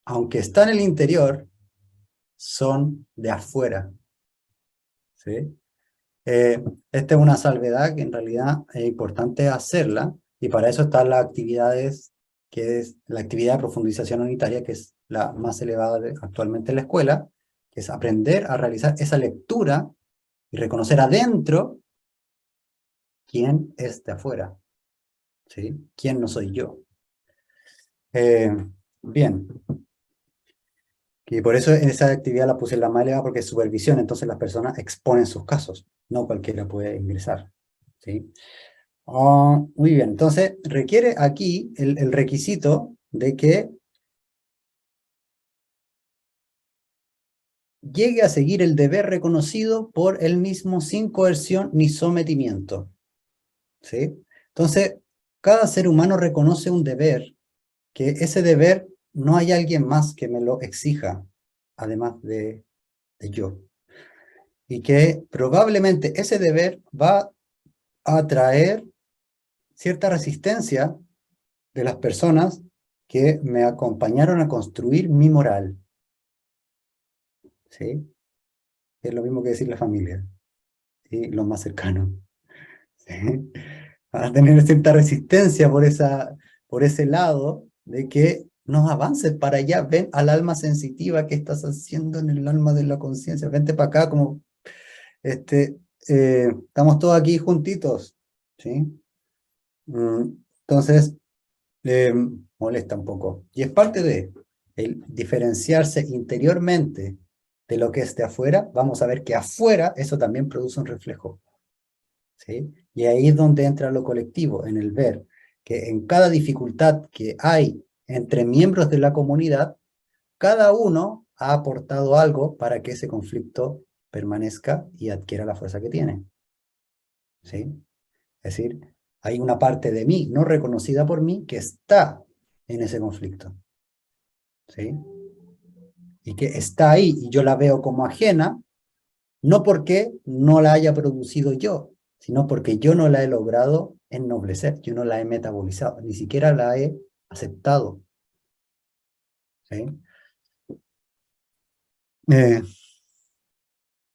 Speaker 1: aunque está en el interior, son de afuera, ¿sí? Esta es una salvedad que en realidad es importante hacerla, y para eso están las actividades, que es la actividad de profundización unitaria, que es la más elevada actualmente en la escuela, que es aprender a realizar esa lectura y reconocer adentro quién es de afuera, ¿sí? ¿Quién no soy yo? Eh, Bien, y por eso en esa actividad la puse en la más elevada, porque es supervisión, entonces las personas exponen sus casos, no cualquiera puede ingresar, ¿sí? Muy bien, entonces requiere aquí el requisito de que llegue a seguir el deber reconocido por él mismo sin coerción ni sometimiento, ¿sí? Entonces, cada ser humano reconoce un deber, que ese deber no hay alguien más que me lo exija, además de yo. Y que probablemente ese deber va a traer cierta resistencia de las personas que me acompañaron a construir mi moral, ¿sí? Es lo mismo que decir la familia, ¿sí? Los más cercanos, ¿sí? Van a tener cierta resistencia por ese lado de que no avances para allá, ven al alma sensitiva que estás haciendo en el alma de la conciencia, vente para acá como, estamos todos aquí juntitos, ¿sí? Entonces, molesta un poco. Y es parte de el diferenciarse interiormente de lo que es de afuera. Vamos a ver que afuera eso también produce un reflejo, ¿sí? Y ahí es donde entra lo colectivo, en el ver que en cada dificultad que hay entre miembros de la comunidad, cada uno ha aportado algo para que ese conflicto permanezca y adquiera la fuerza que tiene, ¿sí? Es decir, hay una parte de mí no reconocida por mí que está en ese conflicto, ¿sí? Y que está ahí y yo la veo como ajena, no porque no la haya producido yo, sino porque yo no la he logrado ennoblecer, yo no la he metabolizado, ni siquiera la he aceptado, ¿sí? Eh,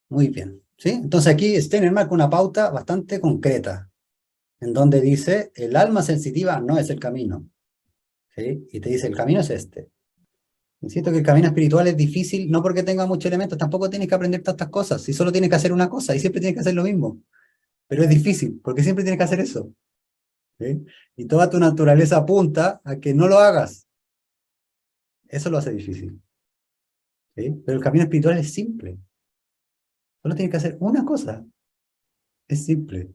Speaker 1: muy bien, ¿sí? Entonces aquí Steiner marca una pauta bastante concreta, en donde dice, el alma sensitiva no es el camino, ¿sí? Y te dice, el camino es este. Insisto que el camino espiritual es difícil, no porque tenga muchos elementos, tampoco tienes que aprender tantas cosas, si solo tienes que hacer una cosa y siempre tienes que hacer lo mismo, pero es difícil, porque siempre tienes que hacer eso, ¿sí? Y toda tu naturaleza apunta a que no lo hagas, eso lo hace difícil, ¿sí? Pero el camino espiritual es simple, solo tienes que hacer una cosa, es simple,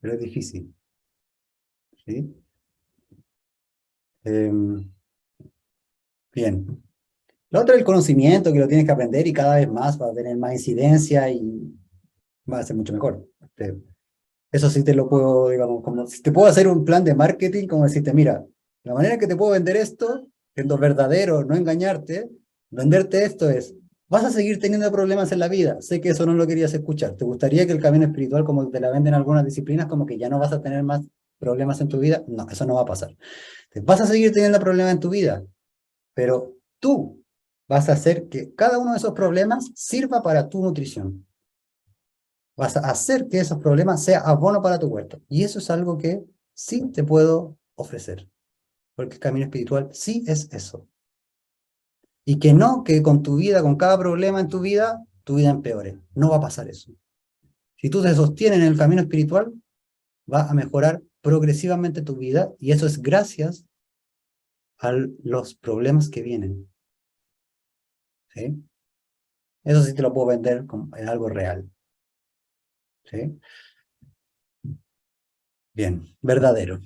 Speaker 1: pero es difícil, ¿sí? Em, bien. Lo otro es el conocimiento, que lo tienes que aprender y cada vez más va a tener más incidencia y va a ser mucho mejor. Eso sí te lo puedo, digamos, como si te puedo hacer un plan de marketing, como decirte, mira, la manera en que te puedo vender esto, siendo verdadero, no engañarte, venderte esto es, vas a seguir teniendo problemas en la vida. Sé que eso no lo querías escuchar. ¿Te gustaría que el camino espiritual, como te la venden algunas disciplinas, como que ya no vas a tener más problemas en tu vida? No, eso no va a pasar. Vas a seguir teniendo problemas en tu vida, pero tú vas a hacer que cada uno de esos problemas sirva para tu nutrición. Vas a hacer que esos problemas sean abono para tu huerto. Y eso es algo que sí te puedo ofrecer, porque el camino espiritual sí es eso. Y que no, que con tu vida, con cada problema en tu vida empeore. No va a pasar eso. Si tú te sostienes en el camino espiritual, va a mejorar progresivamente tu vida y eso es gracias a los problemas que vienen. ¿Sí? Eso sí te lo puedo vender como en algo real. ¿Sí? Bien, verdadero.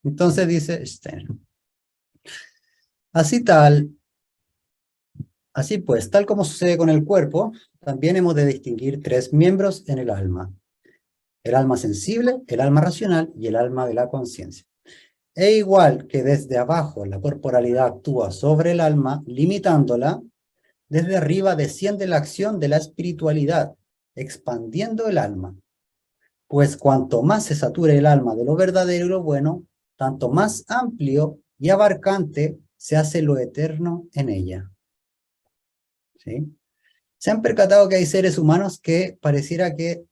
Speaker 1: Entonces dice Steiner. Así tal, así pues, tal como sucede con el cuerpo, también hemos de distinguir tres miembros en el alma: el alma sensible, el alma racional y el alma de la conciencia. E igual que desde abajo la corporalidad actúa sobre el alma, limitándola, desde arriba desciende la acción de la espiritualidad, expandiendo el alma. Pues cuanto más se sature el alma de lo verdadero y lo bueno, tanto más amplio y abarcante se hace lo eterno en ella. ¿Sí? ¿Se han percatado que hay seres humanos que pareciera que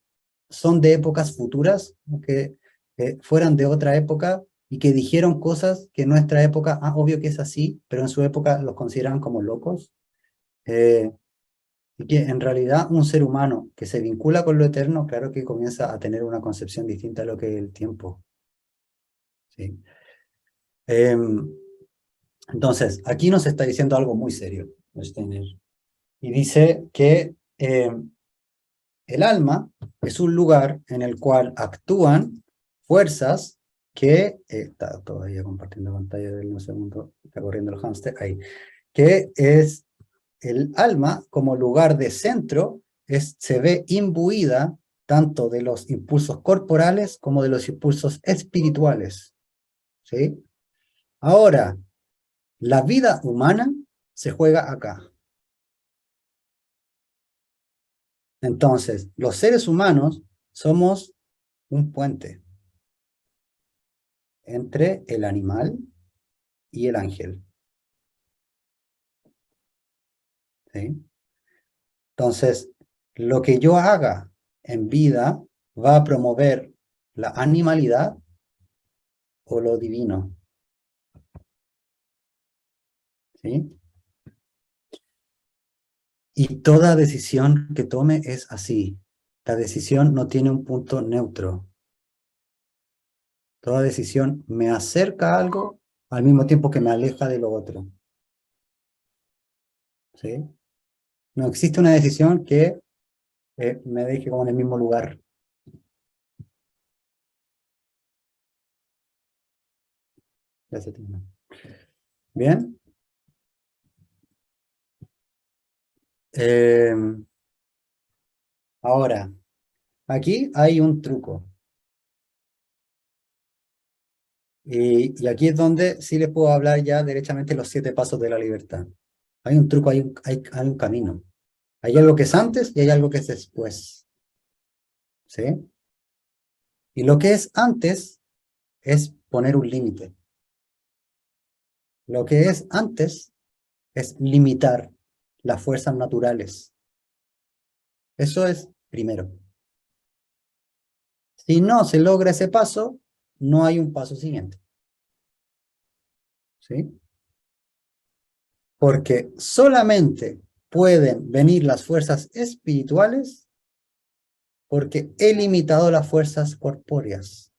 Speaker 1: son de épocas futuras, que fueran de otra época y que dijeron cosas que en nuestra época, obvio que es así, pero en su época los consideran como locos? Y que en realidad un ser humano que se vincula con lo eterno, claro que comienza a tener una concepción distinta a lo que es el tiempo. ¿Sí? Entonces, aquí nos está diciendo algo muy serio, Steiner, y dice que el alma es un lugar en el cual actúan fuerzas que, está todavía compartiendo pantalla de un segundo, está corriendo el hámster, ahí, que es el alma como lugar de centro, se ve imbuida tanto de los impulsos corporales como de los impulsos espirituales, ¿sí? Ahora, la vida humana se juega acá. Entonces, los seres humanos somos un puente entre el animal y el ángel, ¿sí? Entonces, lo que yo haga en vida va a promover la animalidad o lo divino, ¿sí? Y toda decisión que tome es así. La decisión no tiene un punto neutro. Toda decisión me acerca a algo al mismo tiempo que me aleja de lo otro, ¿sí? No existe una decisión que me deje como en el mismo lugar. Bien. Eh, Ahora, aquí hay un truco. Y aquí es donde sí les puedo hablar ya derechamente los 7 pasos de la libertad. Hay un truco, hay un camino. Hay algo que es antes y hay algo que es después. ¿Sí? Y lo que es antes es poner un límite. Lo que es antes es limitar. las fuerzas naturales. Eso es primero. Si no se logra ese paso, no hay un paso siguiente. ¿Sí? Porque solamente pueden venir las fuerzas espirituales porque he limitado las fuerzas corpóreas.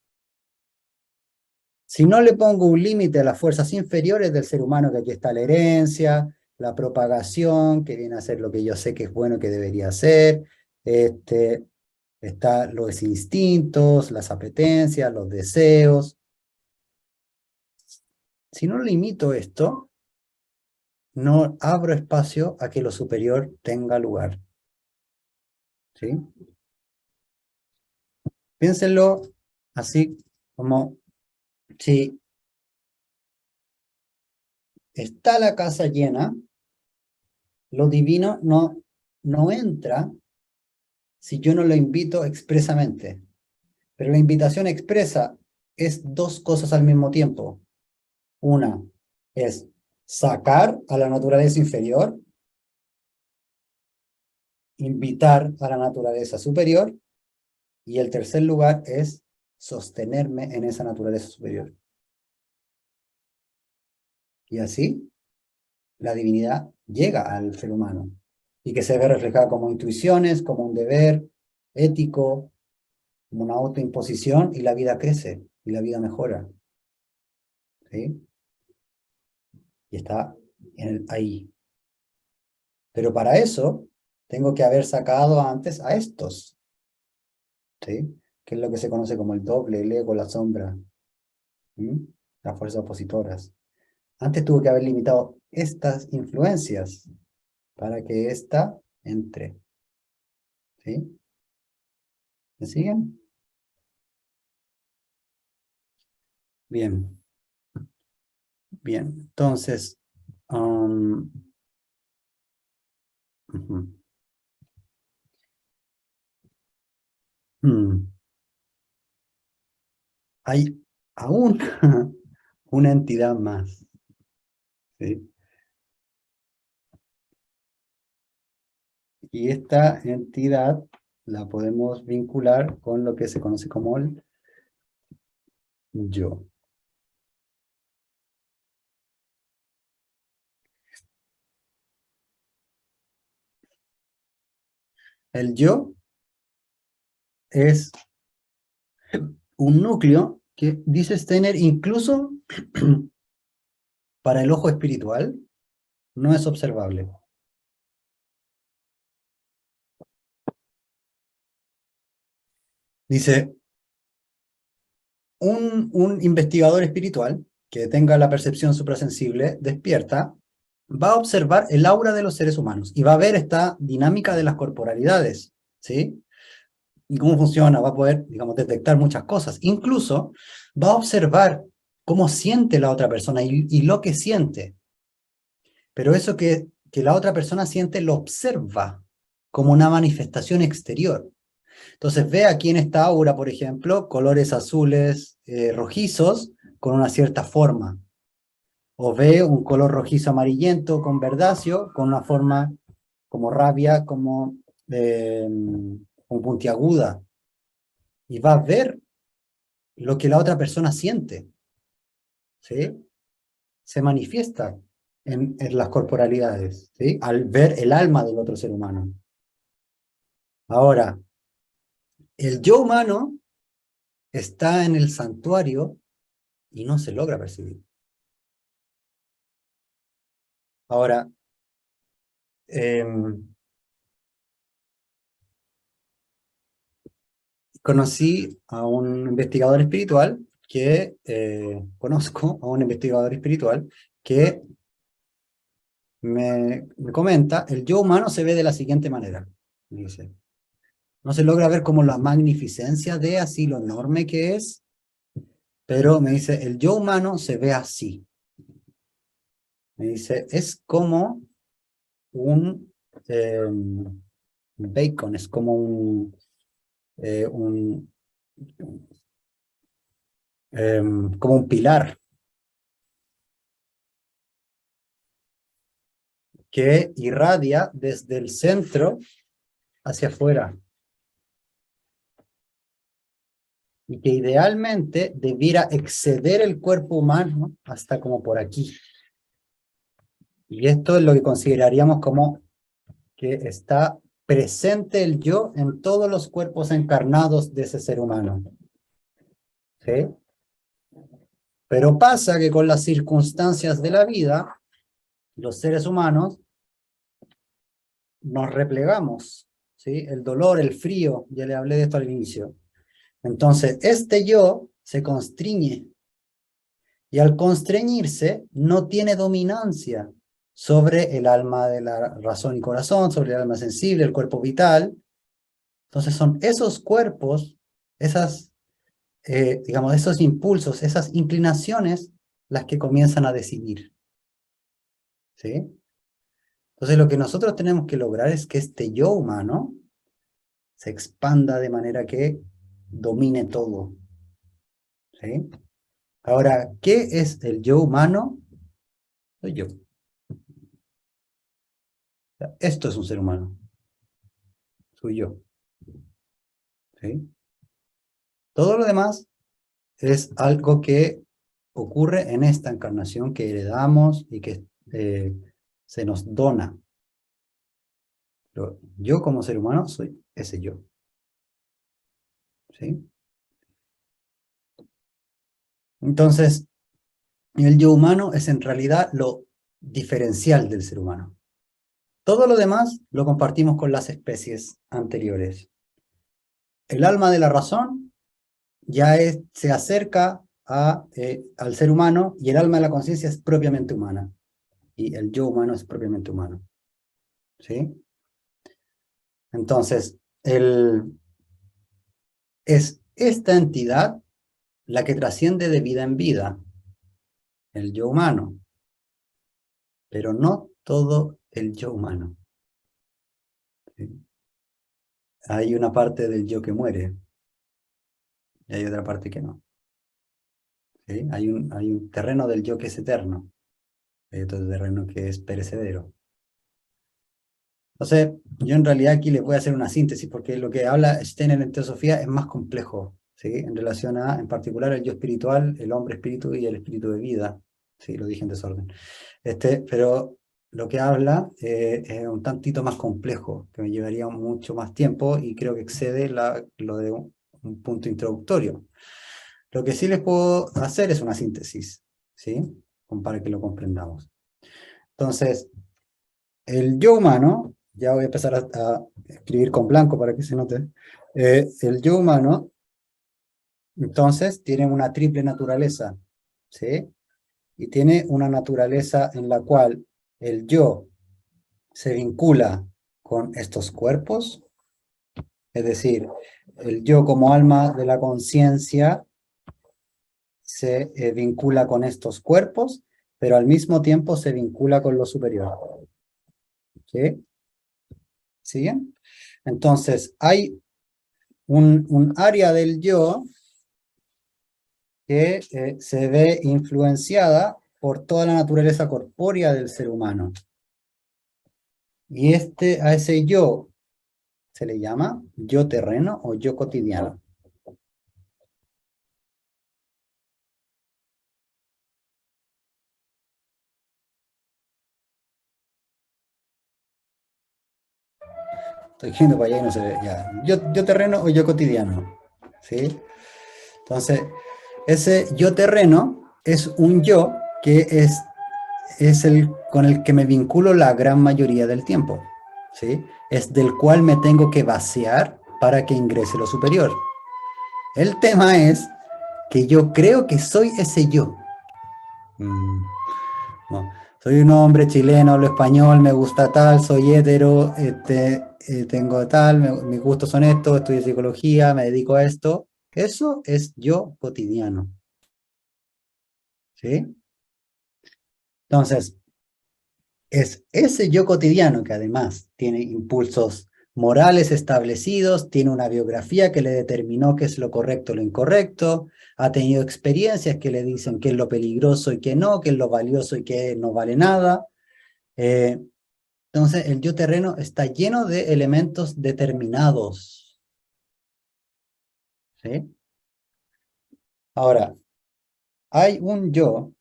Speaker 1: Si no le pongo un límite a las fuerzas inferiores del ser humano, que aquí está la herencia, la propagación, que viene a ser lo que yo sé que es bueno que debería hacer, están los instintos, las apetencias, los deseos. Si no limito esto, no abro espacio a que lo superior tenga lugar. ¿Sí? Piénsenlo así como si está la casa llena, lo divino no entra si yo no lo invito expresamente. Pero la invitación expresa es dos cosas al mismo tiempo. Una es sacar a la naturaleza inferior, invitar a la naturaleza superior, y el tercer lugar es sostenerme en esa naturaleza superior. Y así la divinidad llega al ser humano y que se ve reflejada como intuiciones, como un deber ético, como una autoimposición, y la vida crece y la vida mejora. ¿Sí? Y está ahí. Pero para eso tengo que haber sacado antes a estos, ¿sí? Que es lo que se conoce como el doble, el ego, la sombra, ¿sí? Las fuerzas opositoras. Antes tuve que haber limitado estas influencias para que ésta entre. ¿Sí? ¿Me siguen? Bien, bien. Entonces, ujú. Hmm. Hay aún una entidad más, ¿sí? Y esta entidad la podemos vincular con lo que se conoce como el yo. El yo es un núcleo que dices tener incluso para el ojo espiritual, no es observable. Dice, un investigador espiritual que tenga la percepción suprasensible, despierta, va a observar el aura de los seres humanos y va a ver esta dinámica de las corporalidades, ¿sí? Y cómo funciona, va a poder, digamos, detectar muchas cosas. Incluso va a observar cómo siente la otra persona y lo que siente. Pero eso que la otra persona siente lo observa como una manifestación exterior. Entonces ve aquí en esta aura, por ejemplo, colores azules, rojizos, con una cierta forma. O ve un color rojizo amarillento con verdáceo, con una forma como rabia, como puntiaguda. Y va a ver lo que la otra persona siente, ¿sí? Se manifiesta en las corporalidades, ¿sí? Al ver el alma del otro ser humano. Ahora, el yo humano está en el santuario y no se logra percibir. Ahora, eh, conocí a un investigador espiritual conozco a un investigador espiritual que me comenta, el yo humano se ve de la siguiente manera, me dice. No se logra ver como la magnificencia de así, lo enorme que es, pero me dice, el yo humano se ve así. Me dice, es como un bacon, es como eh, un, como un pilar. que irradia desde el centro hacia afuera. Y que idealmente debiera exceder el cuerpo humano hasta como por aquí. Y esto es lo que consideraríamos como que está presente el yo en todos los cuerpos encarnados de ese ser humano. ¿Sí? Pero pasa que con las circunstancias de la vida, los seres humanos nos replegamos, ¿sí? El dolor, el frío, ya le hablé de esto al inicio. Entonces, este yo se constriñe, y al constreñirse no tiene dominancia sobre el alma de la razón y corazón, sobre el alma sensible, el cuerpo vital. Entonces son esos cuerpos, esas, digamos, esos impulsos, esas inclinaciones, las que comienzan a decidir. ¿Sí? Entonces lo que nosotros tenemos que lograr es que este yo humano se expanda de manera que domine todo. ¿Sí? Ahora, ¿qué es el yo humano? Soy yo. Esto es un ser humano. Soy yo. ¿Sí? Todo lo demás es algo que ocurre en esta encarnación que heredamos y que se nos dona. Pero yo como ser humano soy ese yo. ¿Sí? Entonces, el yo humano es en realidad lo diferencial del ser humano. Todo lo demás lo compartimos con las especies anteriores. El alma de la razón ya se acerca al ser humano, y el alma de la conciencia es propiamente humana. Y el yo humano es propiamente humano. ¿Sí? Entonces, es esta entidad la que trasciende de vida en vida, el yo humano, pero no todo el yo humano. ¿Sí? Hay una parte del yo que muere, y hay otra parte que no. ¿Sí? Hay un terreno del yo que es eterno, hay otro terreno que es perecedero. Entonces, yo en realidad aquí les voy a hacer una síntesis, porque lo que habla Steiner en Teosofía es más complejo, ¿sí? En relación a, en particular, el yo espiritual, el hombre espíritu y el espíritu de vida. Sí, lo dije en desorden. Pero lo que habla es un tantito más complejo, que me llevaría mucho más tiempo y creo que excede lo de un punto introductorio. Lo que sí les puedo hacer es una síntesis, ¿sí? Para que lo comprendamos. Entonces, el yo humano, ya voy a empezar a escribir con blanco para que se note, el yo humano, entonces, tiene una triple naturaleza, ¿sí? Y tiene una naturaleza en la cual el yo se vincula con estos cuerpos, es decir, el yo como alma de la conciencia se vincula con estos cuerpos, pero al mismo tiempo se vincula con lo superior. ¿Sí? ¿Siguen? Entonces, hay un área del yo que se ve influenciada por toda la naturaleza corpórea del ser humano. Y a ese yo se le llama yo terreno o yo cotidiano. Estoy yendo para allá y no se ve. Ya. Yo terreno o yo cotidiano. ¿Sí? Entonces, ese yo terreno es un yo que es el con el que me vinculo la gran mayoría del tiempo. ¿Sí? Es del cual me tengo que vaciar para que ingrese lo superior. El tema es que yo creo que soy ese yo. No. Soy un hombre chileno, hablo español, me gusta tal, soy hetero, tengo tal, mis gustos son estos, estudio psicología, me dedico a esto. Eso es yo cotidiano. ¿Sí? Entonces, es ese yo cotidiano que además tiene impulsos morales establecidos, tiene una biografía que le determinó qué es lo correcto, lo incorrecto, ha tenido experiencias que le dicen qué es lo peligroso y qué no, qué es lo valioso y qué no vale nada. Entonces, el yo terreno está lleno de elementos determinados. ¿Sí? Ahora, hay un yo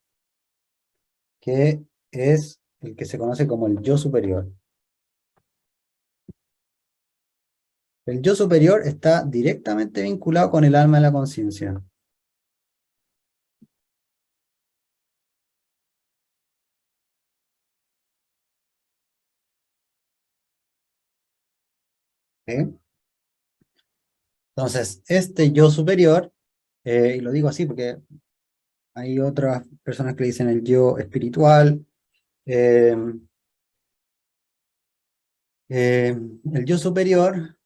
Speaker 1: que es el que se conoce como el yo superior. El yo superior está directamente vinculado con el alma de la conciencia. ¿Sí? Entonces, este yo superior, y lo digo así porque hay otras personas que dicen el yo espiritual, eh, el yo superior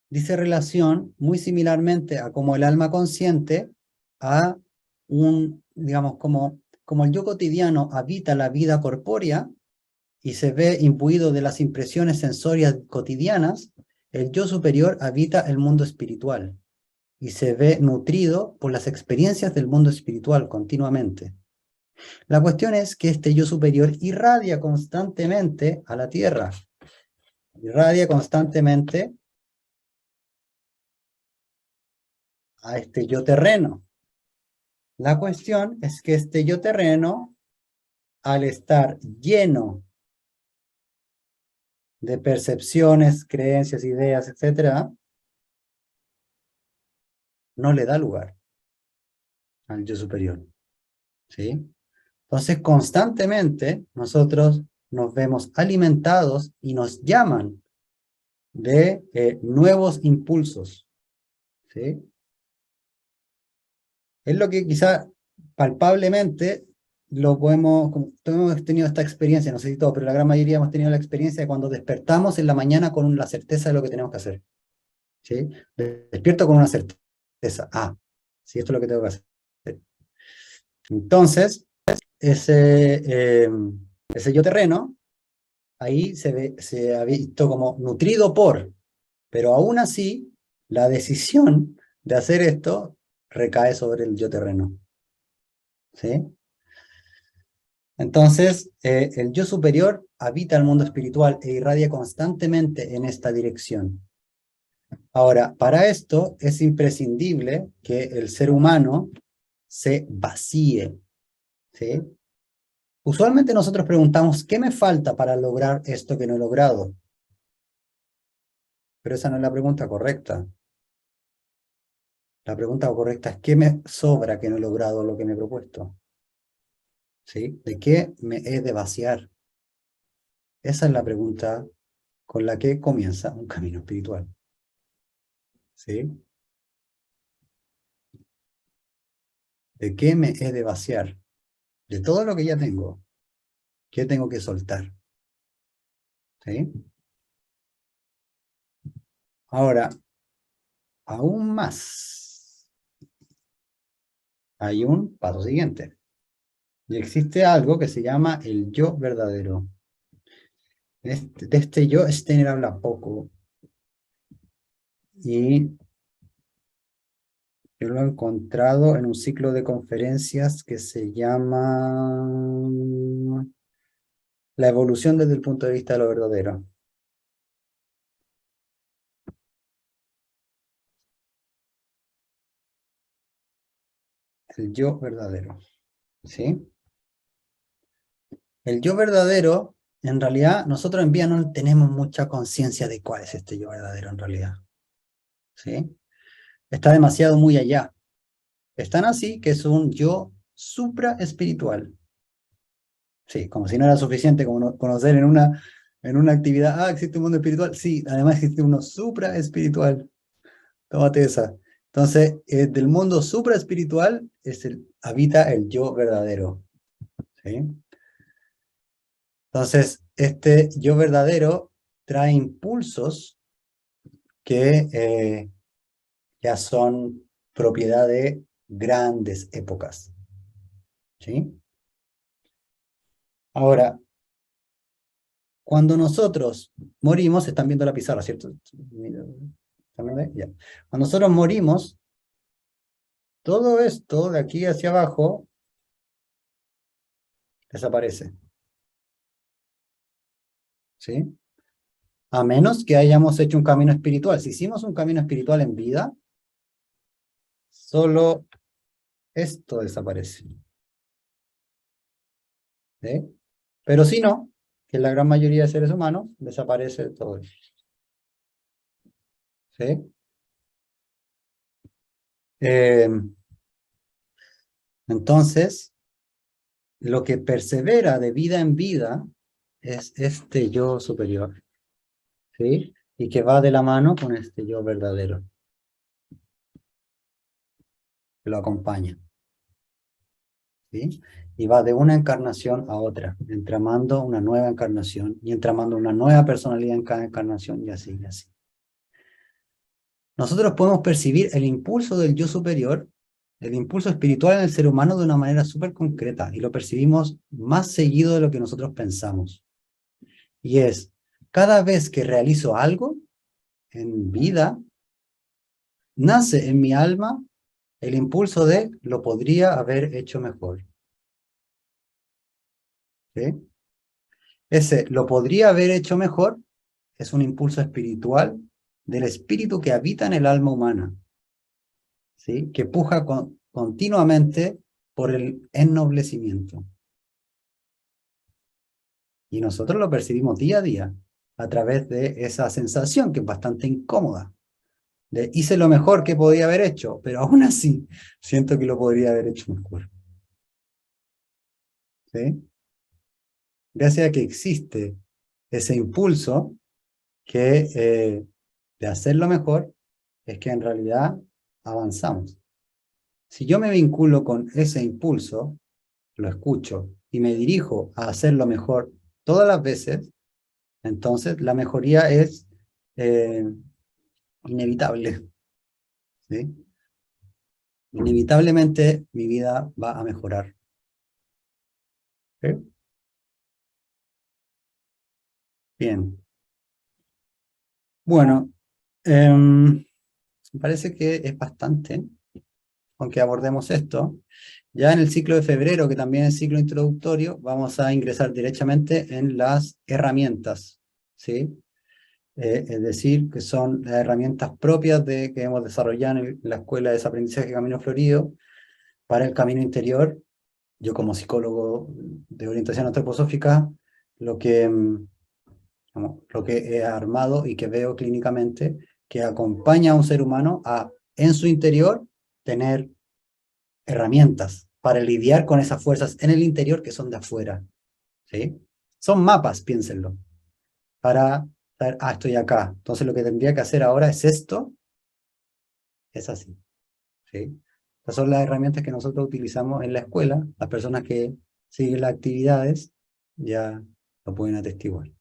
Speaker 1: dice relación muy similarmente a como el alma consciente a digamos, como el yo cotidiano habita la vida corpórea y se ve imbuido de las impresiones sensorias cotidianas, el yo superior habita el mundo espiritual y se ve nutrido por las experiencias del mundo espiritual continuamente. La cuestión es que este yo superior irradia constantemente a la tierra, irradia constantemente a este yo terreno. La cuestión es que este yo terreno, al estar lleno de percepciones, creencias, ideas, etcétera, no le da lugar al yo superior, ¿sí? Entonces, constantemente nosotros nos vemos alimentados y nos llaman de nuevos impulsos, ¿sí? Es lo que quizá palpablemente lo podemos, como todos hemos tenido esta experiencia, no sé si todos, pero la gran mayoría hemos tenido la experiencia de cuando despertamos en la mañana con la certeza de lo que tenemos que hacer, ¿sí? Despierto con una certeza, sí, esto es lo que tengo que hacer. Entonces, ese, ese yo terreno, ahí se ha visto como nutrido por, pero aún así, la decisión de hacer esto recae sobre el yo terreno, ¿sí? Entonces, el yo superior habita el mundo espiritual e irradia constantemente en esta dirección. Ahora, para esto es imprescindible que el ser humano se vacíe, ¿sí? Usualmente nosotros preguntamos, ¿qué me falta para lograr esto que no he logrado? Pero esa no es la pregunta correcta. La pregunta correcta es, ¿qué me sobra que no he logrado lo que me he propuesto? ¿Sí? ¿De qué me he de vaciar? Esa es la pregunta con la que comienza un camino espiritual, ¿sí? ¿De qué me he de vaciar? De todo lo que ya tengo. ¿Qué tengo que soltar? ¿Sí? Ahora, aún más, hay un paso siguiente. Y existe algo que se llama el yo verdadero. De este yo, Steiner habla poco. Y yo lo he encontrado en un ciclo de conferencias que se llama La evolución desde el punto de vista de lo verdadero. El yo verdadero. ¿Sí? El yo verdadero, en realidad, nosotros en vida no tenemos mucha conciencia de cuál es este yo verdadero en realidad. ¿Sí? Está demasiado muy allá. Es tan así que es un yo supraespiritual. Sí, como si no era suficiente conocer en una actividad, existe un mundo espiritual. Sí, además existe uno supraespiritual. Tómate esa. Entonces, del mundo supraespiritual habita el yo verdadero. ¿Sí? Entonces, este yo verdadero trae impulsos que ya son propiedad de grandes épocas. ¿Sí? Ahora, cuando nosotros morimos, están viendo la pizarra, ¿cierto? ¿Están viendo ahí? Ya. Cuando nosotros morimos, todo esto de aquí hacia abajo desaparece. ¿sí? A menos que hayamos hecho un camino espiritual. Si hicimos un camino espiritual en vida, solo esto desaparece, ¿sí? Pero si no, que la gran mayoría de seres humanos, desaparece todo eso, ¿sí? Eh, entonces, lo que persevera de vida en vida es este yo superior, ¿sí? Y que va de la mano con este yo verdadero, que lo acompaña, ¿sí? Y va de una encarnación a otra, entramando una nueva encarnación y entramando una nueva personalidad en cada encarnación y así, y así. Nosotros podemos percibir el impulso del yo superior, el impulso espiritual en el ser humano de una manera súper concreta y lo percibimos más seguido de lo que nosotros pensamos. Y es, cada vez que realizo algo en vida, nace en mi alma el impulso de lo podría haber hecho mejor. ¿Sí? Ese lo podría haber hecho mejor es un impulso espiritual del espíritu que habita en el alma humana, ¿sí? Que puja continuamente por el ennoblecimiento. Y nosotros lo percibimos día a día a través de esa sensación que es bastante incómoda. De hice lo mejor que podía haber hecho, pero aún así siento que lo podría haber hecho mejor. ¿Sí? Gracias a que existe ese impulso que de hacerlo mejor, es que en realidad avanzamos. Si yo me vinculo con ese impulso, lo escucho y me dirijo a hacerlo mejor todas las veces, entonces la mejoría es eh, inevitable, ¿sí? Inevitablemente mi vida va a mejorar. ¿Sí? Bien. Bueno, me parece que es bastante, aunque abordemos esto. Ya en el ciclo de febrero, que también es ciclo introductorio, vamos a ingresar directamente en las herramientas, ¿sí? Es decir, que son las herramientas propias que hemos desarrollado en la Escuela de Aprendizaje Camino Florido para el camino interior. Yo como psicólogo de orientación antroposófica, lo que, lo que he armado y que veo clínicamente, que acompaña a un ser humano a, en su interior, tener herramientas para lidiar con esas fuerzas en el interior que son de afuera, ¿sí? Son mapas, piénsenlo, para saber, ah, estoy acá. Entonces lo que tendría que hacer ahora es esto, es así, ¿sí? Estas son las herramientas que nosotros utilizamos en la escuela. Las personas que siguen las actividades ya lo pueden atestiguar.